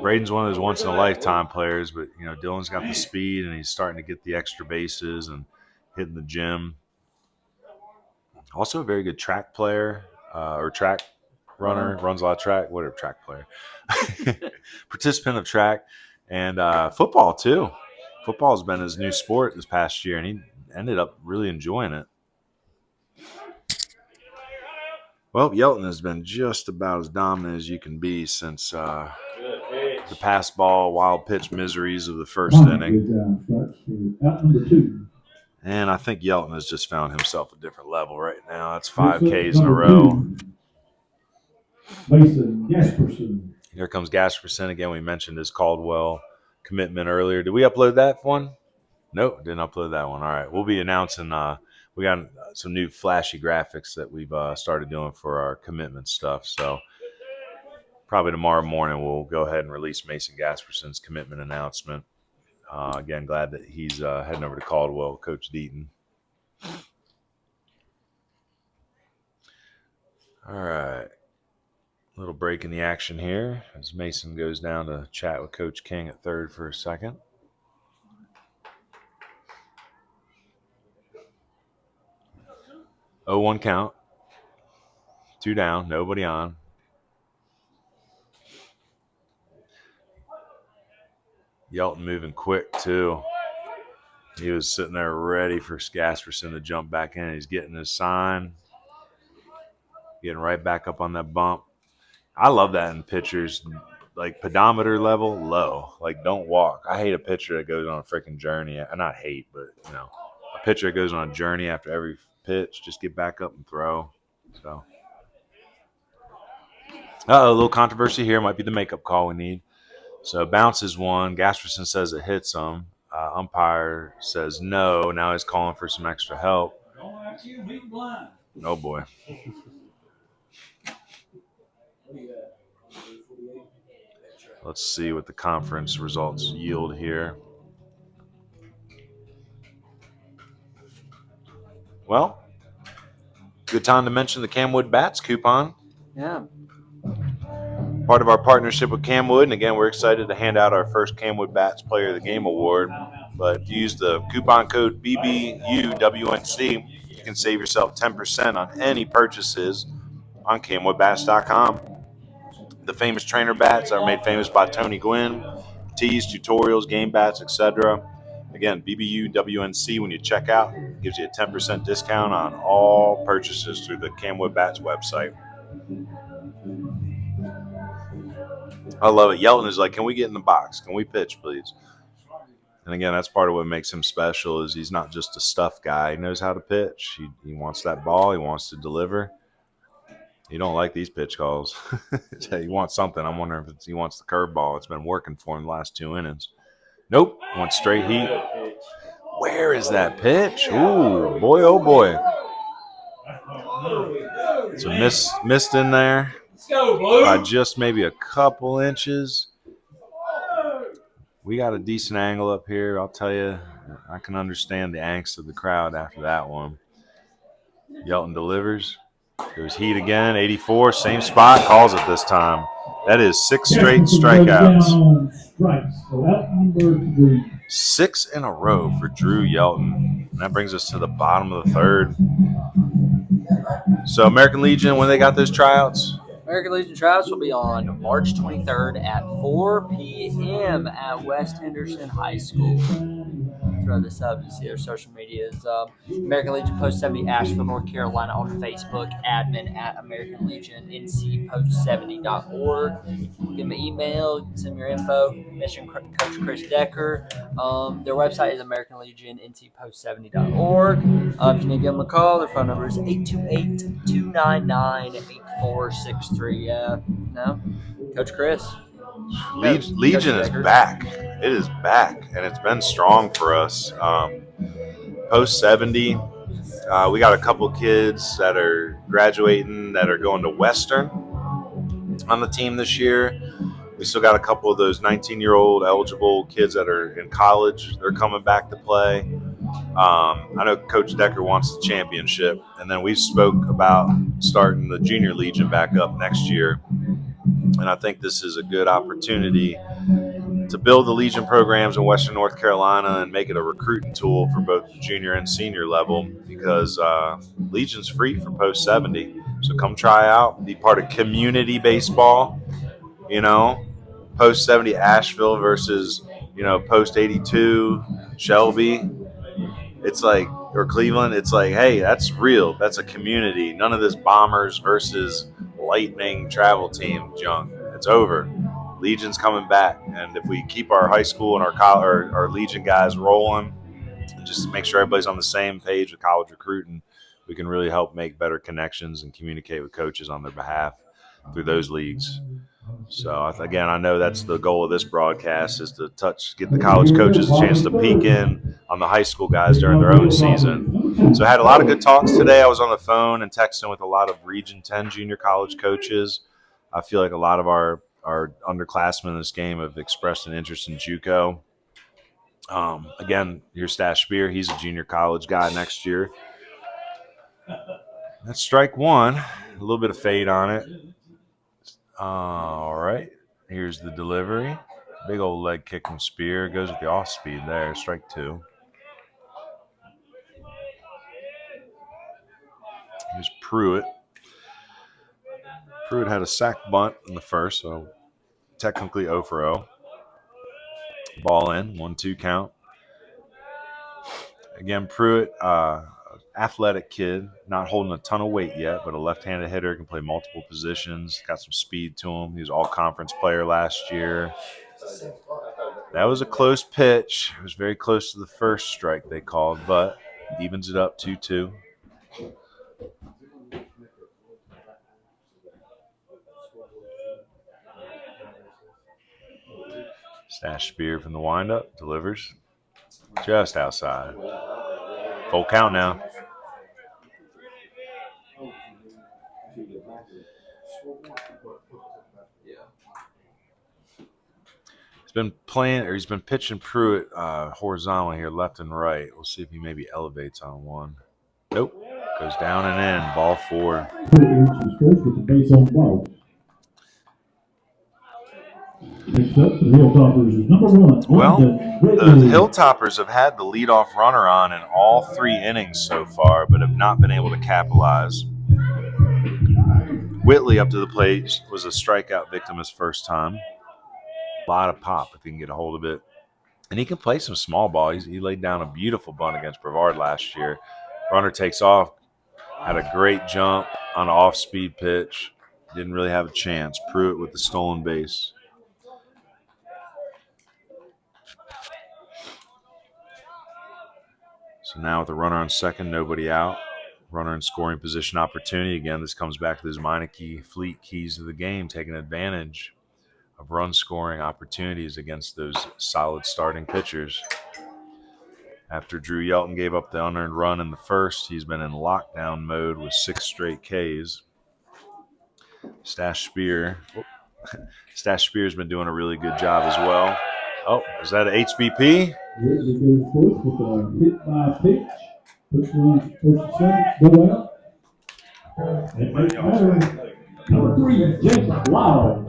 Braden's one of those once-in-a-lifetime players, but, you know, Dylan's got the speed, and he's starting to get the extra bases and hitting the gym. Also a very good track player or track runner, runs a lot of track, whatever, track player. Participant of track and football, too. Football has been his new sport this past year, and he ended up really enjoying it. Well, Yelton has been just about as dominant as you can be since the pass ball, wild pitch miseries of the first inning. Out number 2. And I think Yelton has just found himself a different level right now. It's 5 Ks in a row. Mason Gasperson. Here comes Gasperson again. We mentioned his Caldwell commitment earlier. Did we upload that one? Nope, didn't upload that one. All right, we'll be announcing. We got some new flashy graphics that we've started doing for our commitment stuff. So probably tomorrow morning we'll go ahead and release Mason Gasperson's commitment announcement. Again, glad that he's heading over to Caldwell, Coach Deaton. All right. Little break in the action here as Mason goes down to chat with Coach King at third for a second. Oh, 1 count. 2 down, nobody on. Yelton moving quick, too. He was sitting there ready for Gasperson to jump back in. He's getting his sign. Getting right back up on that bump. I love that in pitchers, like pedometer level, low. Like, don't walk. I hate a pitcher that goes on a freaking journey. Not hate, but, you know, a pitcher that goes on a journey after every pitch. Just get back up and throw. So, a little controversy here. Might be the makeup call we need. So, bounces one. Gasperson says it hits him. Umpire says no. Now he's calling for some extra help. Oh, boy. Let's see what the conference results yield here. Well, good time to mention the CamWood Bats coupon. Yeah. Part of our partnership with CamWood, and again, we're excited to hand out our first CamWood Bats Player of the Game award. But if you use the coupon code BBUWNC, you can save yourself 10% on any purchases on CamWoodBats.com. The famous trainer bats are made famous by Tony Gwynn, tees, tutorials, game bats, etc. Again, BBUWNC, when you check out, gives you a 10% discount on all purchases through the CamWood Bats website. I love it. Yelton is like, can we get in the box? Can we pitch, please? And again, that's part of what makes him special is he's not just a stuff guy. He knows how to pitch. He wants that ball. He wants to deliver. You don't like these pitch calls. He wants something. I'm wondering if he wants the curveball. It's been working for him the last 2 innings. Nope. Wants straight heat. Where is that pitch? Ooh, boy, oh, boy. It's a missed in there by just maybe a couple inches. We got a decent angle up here. I'll tell you, I can understand the angst of the crowd after that one. Yelton delivers. There's heat again, 84, same spot, calls it this time. That is 6 straight strikeouts. 6 in a row for Drew Yelton. And that brings us to the bottom of the third. So American Legion, when they got those tryouts? American Legion tryouts will be on March 23rd at 4 p.m. at West Henderson High School. Throw this up and see their social medias. American Legion Post 70 Asheville, North Carolina on Facebook. Admin at American Legion NCPost70.org. Give them an email, send your info. Mention Coach Chris Decker. Their website is American Legion NCPost70.org. If you need to give them a call, their phone number is 828-299-8463. No, Coach Chris. Legion is back. It is back, and it's been strong for us. Post 70, we got a couple kids that are graduating that are going to Western on the team this year. We still got a couple of those 19-year-old eligible kids that are in college. They're coming back to play. I know Coach Decker wants the championship, and then we spoke about starting the Junior Legion back up next year. And I think this is a good opportunity to build the Legion programs in Western North Carolina and make it a recruiting tool for both the junior and senior level, because Legion's free for post 70. So come try out, be part of community baseball, post 70 Asheville versus, post 82 Shelby. It's like, or Cleveland, it's like, hey, that's real. That's a community. None of this Bombers versus Lightning travel team junk. It's over. Legion's coming back. And if we keep our high school and our Legion guys rolling, and just make sure everybody's on the same page with college recruiting, we can really help make better connections and communicate with coaches on their behalf through those leagues. So, again, I know that's the goal of this broadcast, is to get the college coaches a chance to peek in on the high school guys during their own season. So I had a lot of good talks today. I was on the phone and texting with a lot of Region 10 junior college coaches. I feel like a lot of our underclassmen in this game have expressed an interest in JUCO. Again, here's Stash Spear. He's a junior college guy next year. That's strike one. A little bit of fade on it. All right. Here's the delivery. Big old leg kick from Spear. Goes with the off speed there. Strike two. Here's Pruitt. Pruitt had a sack bunt in the first, so technically 0 for 0. Ball in, 1-2 count. Again, Pruitt, athletic kid, not holding a ton of weight yet, but a left-handed hitter, can play multiple positions, got some speed to him. He was all-conference player last year. That was a close pitch. It was very close to the first strike they called, but evens it up 2-2. Stash Spear from the windup, delivers just outside. Full count now. He's been pitching Pruitt horizontally here, left and right. We'll see if he maybe elevates on one. Nope. Goes down and in. Ball 4. Next up, the Hilltoppers is number 1. Well, the Hilltoppers have had the leadoff runner on in all 3 innings so far, but have not been able to capitalize. Whitley up to the plate was a strikeout victim his first time. A lot of pop if he can get a hold of it. And he can play some small ball. He laid down a beautiful bunt against Brevard last year. Runner takes off, had a great jump on an off-speed pitch. Didn't really have a chance. Pruitt with the stolen base. So now with the runner on second, nobody out. Runner in scoring position opportunity. Again, this comes back to those Meineke Fleet keys to the game, taking advantage of run scoring opportunities against those solid starting pitchers. After Drew Yelton gave up the unearned run in the first, he's been in lockdown mode with 6 straight Ks. Stash Spear's been doing a really good job as well. Oh, is that an HBP? Here's it goes forth with a hit by pitch. Puts one first and second, go out. And makes matter. Number 3, Jacob Lyle.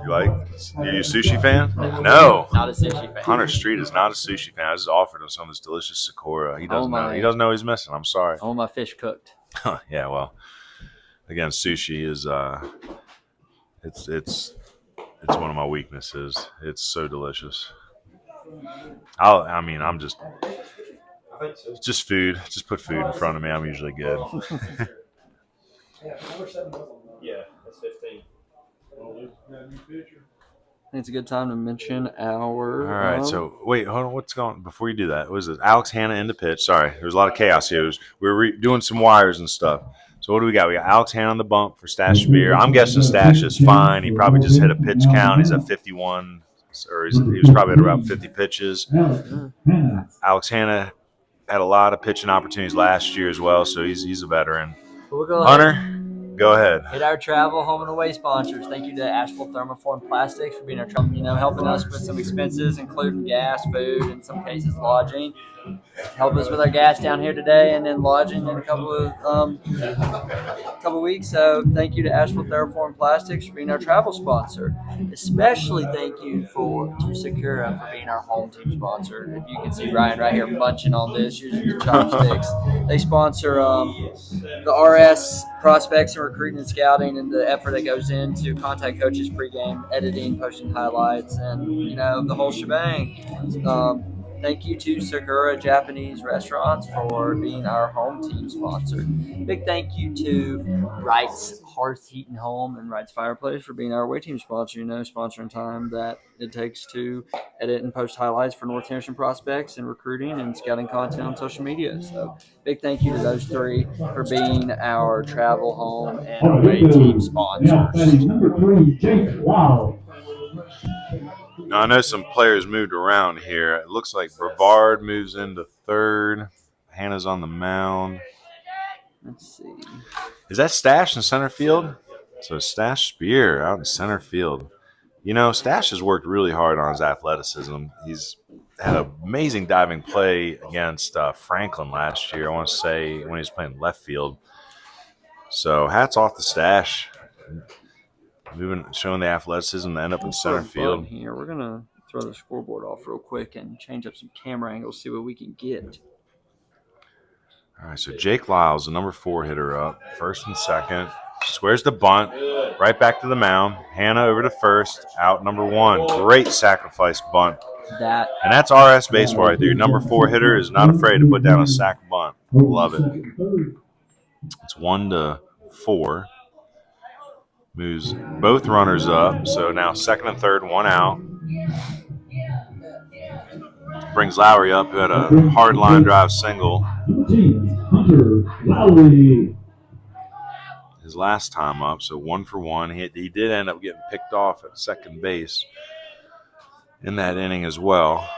You a sushi fan? No. Not a sushi fan. Hunter Street is not a sushi fan. I just offered him some of this delicious Sakura. He doesn't know. He doesn't know he's missing. I'm sorry. I want my fish cooked. Yeah, well, again, sushi is it's one of my weaknesses. It's so delicious. It's just food. Just put food in front of me. I'm usually good. Yeah, that's 15. I think it's a good time to mention our. All right, so wait, hold on. What's going on? Before you do that, was it Alex Hanna in the pitch? Sorry, there was a lot of chaos here. We were doing some wires and stuff. So what do we got? We got Alex Hanna on the bump for Stash Spear. I'm guessing Stash is fine. He probably just hit a pitch count. He's at 51, or he was probably at about 50 pitches. Alex Hanna had a lot of pitching opportunities last year as well, so he's a veteran. Hunter, go ahead. Hit our travel, home and away sponsors. Thank you to Asheville Thermoform Plastics for being our helping us with some expenses, including gas, food, in some cases lodging. help us with our gas down here today, and then lodging in a couple of weeks. So thank you to Asheville Thermoform Plastics for being our travel sponsor. Especially thank you to Sakura for being our home team sponsor. If you can see Ryan right here munching on this, using the chopsticks. They sponsor the R-S prospects and recruiting and scouting, and the effort that goes into contact coaches pregame, editing, posting highlights, and the whole shebang. Thank you to Sakura Japanese Restaurants for being our home team sponsor. Big thank you to Wright's Hearth Heat and Home and Wright's Fireplace for being our away team sponsor. Sponsoring time that it takes to edit and post highlights for North Henderson prospects and recruiting and scouting content on social media. So big thank you to those three for being our travel, home, and away team sponsors. Number 3, Jake Wow. Now, I know some players moved around here. It looks like Brevard moves into third. Hannah's on the mound. Let's see. Is that Stash in center field? So Stash Spear out in center field. Stash has worked really hard on his athleticism. He's had an amazing diving play against Franklin last year, I want to say, when he was playing left field. So hats off to Stash. Showing the athleticism to end up in center field. Here, we're going to throw the scoreboard off real quick and change up some camera angles, see what we can get. All right, so Jake Lyles, the number 4 hitter up, first and second. Squares the bunt, right back to the mound. Hannah over to first, out number 1. Great sacrifice bunt. And that's R.S. baseball right there. Your number 4 hitter is not afraid to put down a sac bunt. Love it. It's 1-4. Moves both runners up, so now second and third, 1 out. Brings Lowry up, who had a hard line drive single his last time up, so 1 for 1. He did end up getting picked off at second base in that inning as well.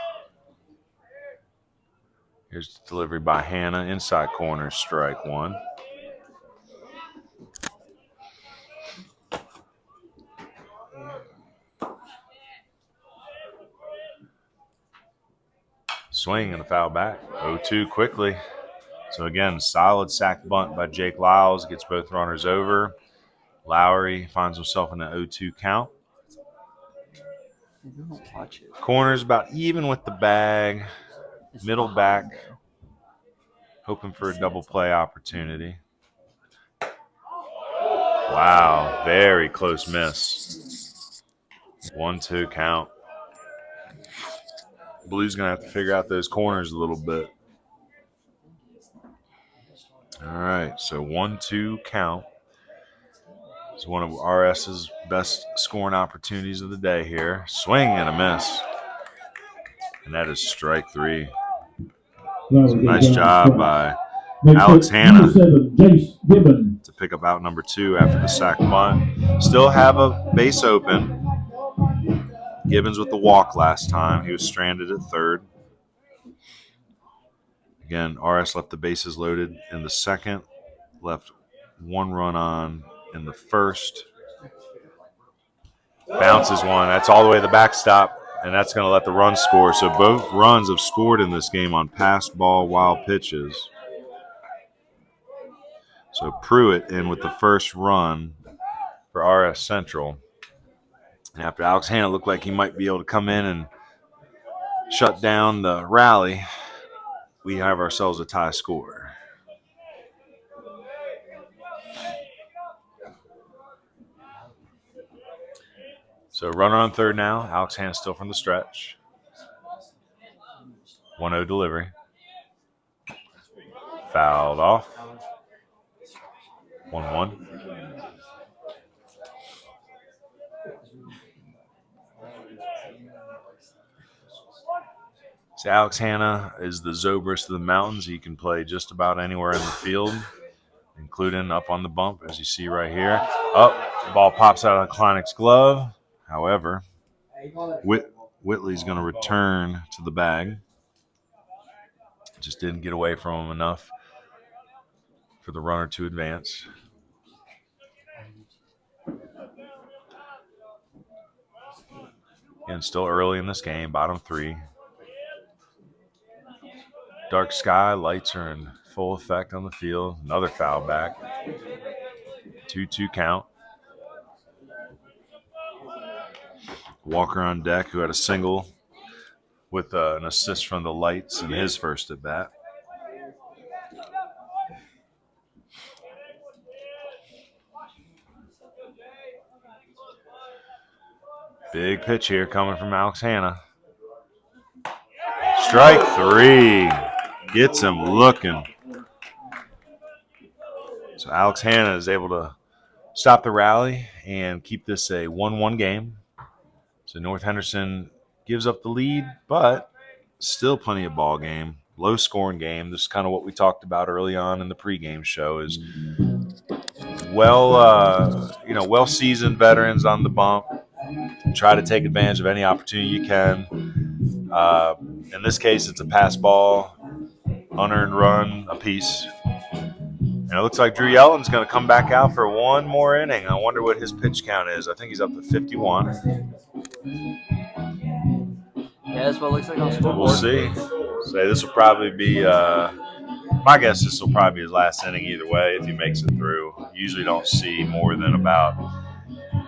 Here's the delivery by Hannah, inside corner, strike 1. Swing and a foul back. 0-2 quickly. So again, solid sac bunt by Jake Lyles. Gets both runners over. Lowry finds himself in an 0-2 count. Corner's about even with the bag. Middle back. Hoping for a double play opportunity. Wow, very close miss. 1-2 count. Blue's going to have to figure out those corners a little bit. All right, so 1-2 count. It's one of RS's best scoring opportunities of the day here. Swing and a miss. And that is strike 3. Nice job by Alex Hannah to pick up out number 2 after the sac bunt. Still have a base open. Gibbons with the walk last time. He was stranded at third. Again, RS left the bases loaded in the second. Left 1 run on in the first. Bounces 1. That's all the way to the backstop, and that's going to let the run score. So both runs have scored in this game on pass ball, wild pitches. So Pruitt in with the first run for R-S Central. And after Alex Hannah looked like he might be able to come in and shut down the rally, we have ourselves a tie score. So runner on third now. Alex Hannah still from the stretch. 1-0 delivery. Fouled off. 1-1. So Alex Hannah is the Zobrist of the mountains. He can play just about anywhere in the field, including up on the bump, as you see right here. The ball pops out of Kleinek's glove. However, Whitley's going to return to the bag. Just didn't get away from him enough for the runner to advance. Again, still early in this game, bottom 3. Dark sky, lights are in full effect on the field. Another foul back. 2-2 count. Walker on deck, who had a single with an assist from the lights in his first at bat. Big pitch here coming from Alex Hanna. Strike 3. Gets him looking. So Alex Hanna is able to stop the rally and keep this a 1-1 game. So North Henderson gives up the lead, but still plenty of ball game. Low scoring game. This is kind of what we talked about early on in the pregame show is well seasoned veterans on the bump. Try to take advantage of any opportunity you can. In this case, it's a pass ball, unearned run apiece. And it looks like Drew Yelton's going to come back out for one more inning. I wonder what his pitch count is. I think he's up to 51. Yeah, that's what it looks like on the scoreboard. We'll see. So this will probably be my guess. This will probably be his last inning either way if he makes it through. Usually don't see more than about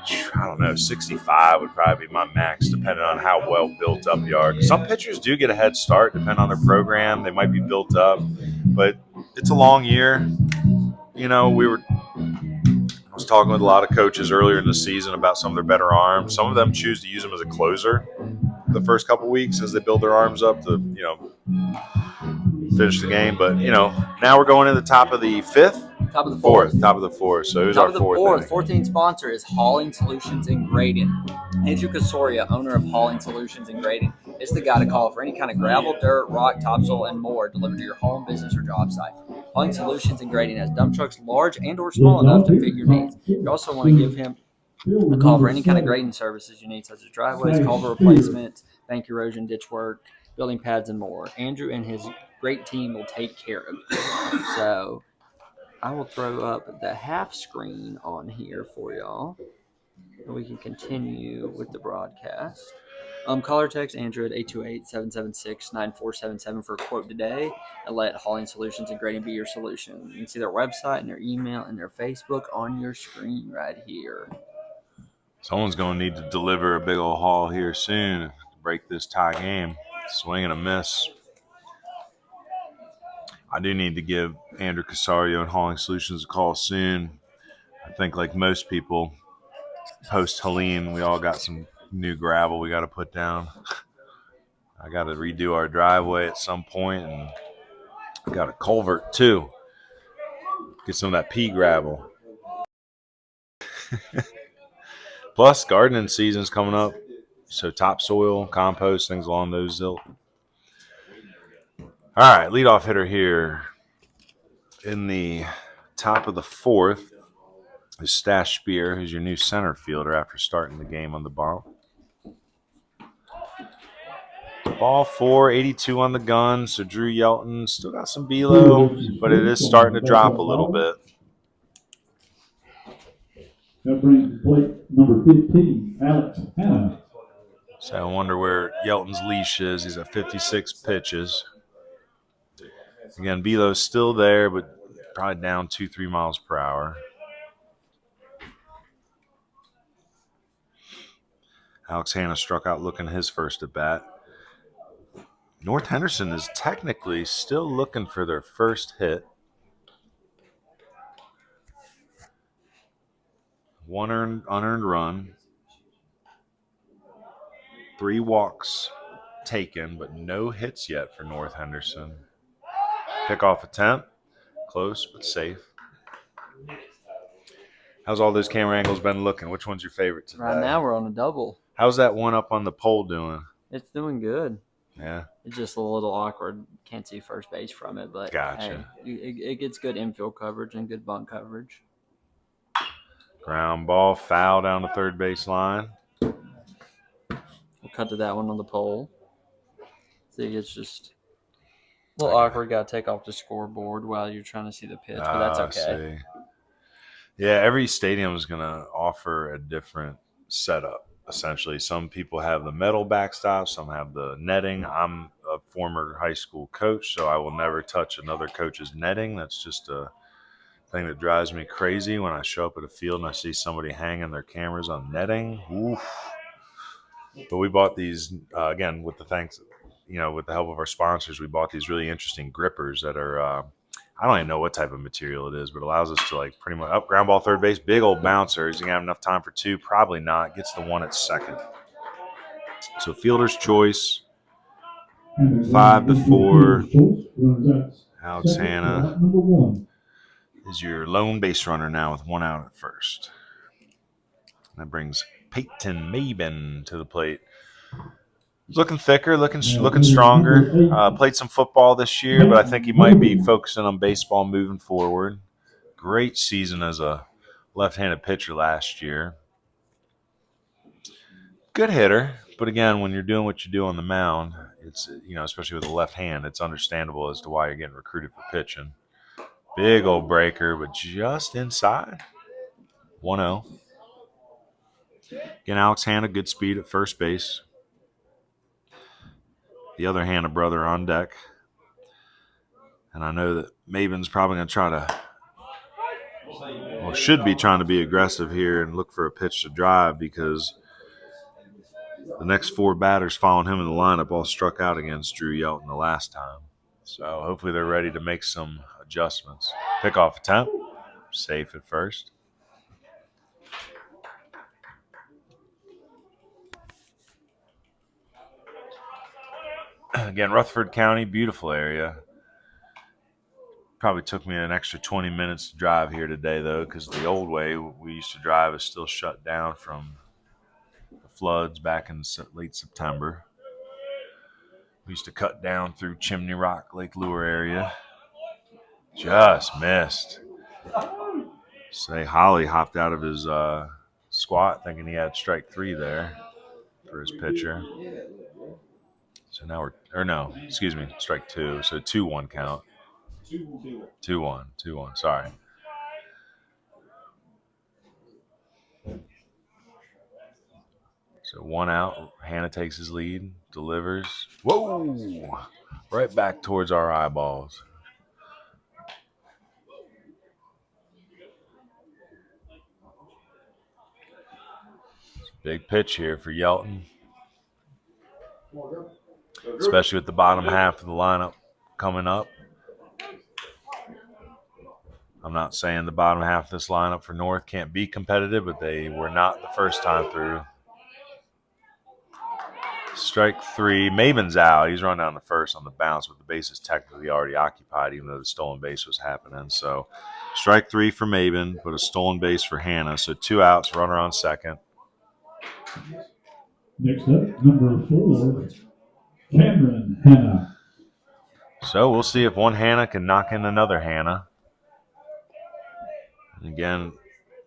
65 would probably be my max, depending on how well built up you are. Some pitchers do get a head start, depending on their program. They might be built up, but it's a long year. I was talking with a lot of coaches earlier in the season about some of their better arms. Some of them choose to use them as a closer the first couple weeks as they build their arms up to, finish the game. But, now we're going to the top of the fifth. Top of the fourth. Top of the fourth. So who's our fourth? 14th sponsor is Hauling Solutions and Grading. Andrew Casoria, owner of Hauling Solutions and Grading, is the guy to call for any kind of gravel, dirt, rock, topsoil, and more delivered to your home, business, or job site. Hauling Solutions and Grading has dump trucks large and or small enough to fit your needs. You also want to give him a call for any kind of grading services you need, such as driveways, culvert replacements, bank erosion, ditch work, building pads, and more. Andrew and his great team will take care of you. So I will throw up the half screen on here for y'all, and we can continue with the broadcast. Call or text Andrew at 828-776-9477 for a quote today, and let Hauling Solutions and Grading be your solution. You can see their website and their email and their Facebook on your screen right here. Someone's going to need to deliver a big old haul here soon to break this tie game. Swing and a miss. I do need to give Andrew Casario and Hauling Solutions a call soon. I think like most people, post-Helene, we all got some new gravel we got to put down. I got to redo our driveway at some point, and I got a culvert too. Get some of that pea gravel. Plus, gardening season's coming up, so topsoil, compost, things along those ilk. All right, leadoff hitter here in the top of the fourth is Stash Spear, who's your new center fielder after starting the game on the bump. Ball 4, 82 on the gun, so Drew Yelton still got some velo, but it is starting to drop a little bit. That brings plate number 15, Alex Hanna. So I wonder where Yelton's leash is. He's at 56 pitches. Again, velo's still there, but probably down 2-3 miles per hour. Alex Hanna struck out looking his first at bat. North Henderson is technically still looking for their first hit. One unearned run. 3 walks taken, but no hits yet for North Henderson. Pickoff attempt. Close, but safe. How's all those camera angles been looking? Which one's your favorite today? Right now we're on a double. How's that one up on the pole doing? It's doing good. Yeah. It's just a little awkward. Can't see first base from it, but Gotcha. hey, it gets good infield coverage and good bunt coverage. Ground ball, foul down the third base line. We'll cut to that one on the pole. See, it's just a little awkward. Got to take off the scoreboard while you're trying to see the pitch, but that's okay. Yeah, every stadium is going to offer a different setup, essentially. Some people have the metal backstop, some have the netting. I'm a former high school coach, so I will never touch another coach's netting. That's just a thing that drives me crazy when I show up at a field and I see somebody hanging their cameras on netting. Oof. But we bought these, again, with the help of our sponsors, we bought these really interesting grippers that are, I don't even know what type of material it is, but it allows us to like pretty much up ground ball third base, big old bouncer. Is he gonna have enough time for two? Probably not. Gets the one at second. So fielder's choice, 5 to 4. Alex Hanna is your lone base runner now with 1 out at first. That brings Peyton Maben to the plate. He's looking thicker, looking stronger. Played some football this year, but I think he might be focusing on baseball moving forward. Great season as a left-handed pitcher last year. Good hitter, but again, when you're doing what you do on the mound, it's, especially with a left hand, it's understandable as to why you're getting recruited for pitching. Big old breaker, but just inside. 1-0. Again, Alex Hanna, good speed at first base. The other Hanna brother on deck. And I know that Maven's probably going to should be trying to be aggressive here and look for a pitch to drive, because the next 4 batters following him in the lineup all struck out against Drew Yelton the last time. So hopefully they're ready to make some adjustments. Pickoff attempt. Safe at first. Again, Rutherford County, beautiful area. Probably took me an extra 20 minutes to drive here today, though, because the old way we used to drive is still shut down from the floods back in late September. We used to cut down through Chimney Rock, Lake Lure area. Just missed. Say Holly hopped out of his squat thinking he had strike 3 there for his pitcher. So now strike 2. So 2-1 count. 2-1, sorry. So 1 out. Hanna takes his lead, delivers. Whoa! Right back towards our eyeballs. Big pitch here for Yelton. Especially with the bottom half of the lineup coming up. I'm not saying the bottom half of this lineup for North can't be competitive, but they were not the first time through. Strike 3. Maven's out. He's run down the first on the bounce, but the base is technically already occupied, even though the stolen base was happening. So strike 3 for Maven, but a stolen base for Hanna. So 2 outs, runner on second. Next up, number 4, Cameron Hanna. So we'll see if one Hanna can knock in another Hanna. And again,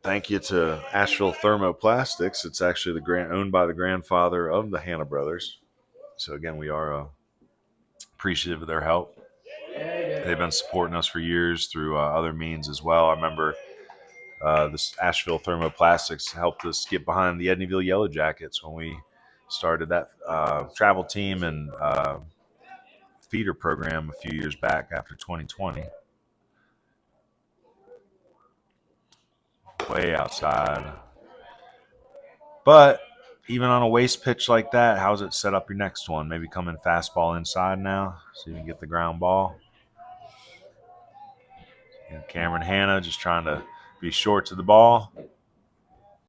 thank you to Asheville Thermoplastics. It's actually owned by the grandfather of the Hanna brothers. So again, we are appreciative of their help. They've been supporting us for years through other means as well. I remember this Asheville Thermoplastics helped us get behind the Edneyville Yellow Jackets when we started that travel team and feeder program a few years back after 2020. Way outside. But even on a waste pitch like that, how's it set up your next one? Maybe come in fastball inside now so you can get the ground ball. And Cameron Hanna just trying to be short to the ball.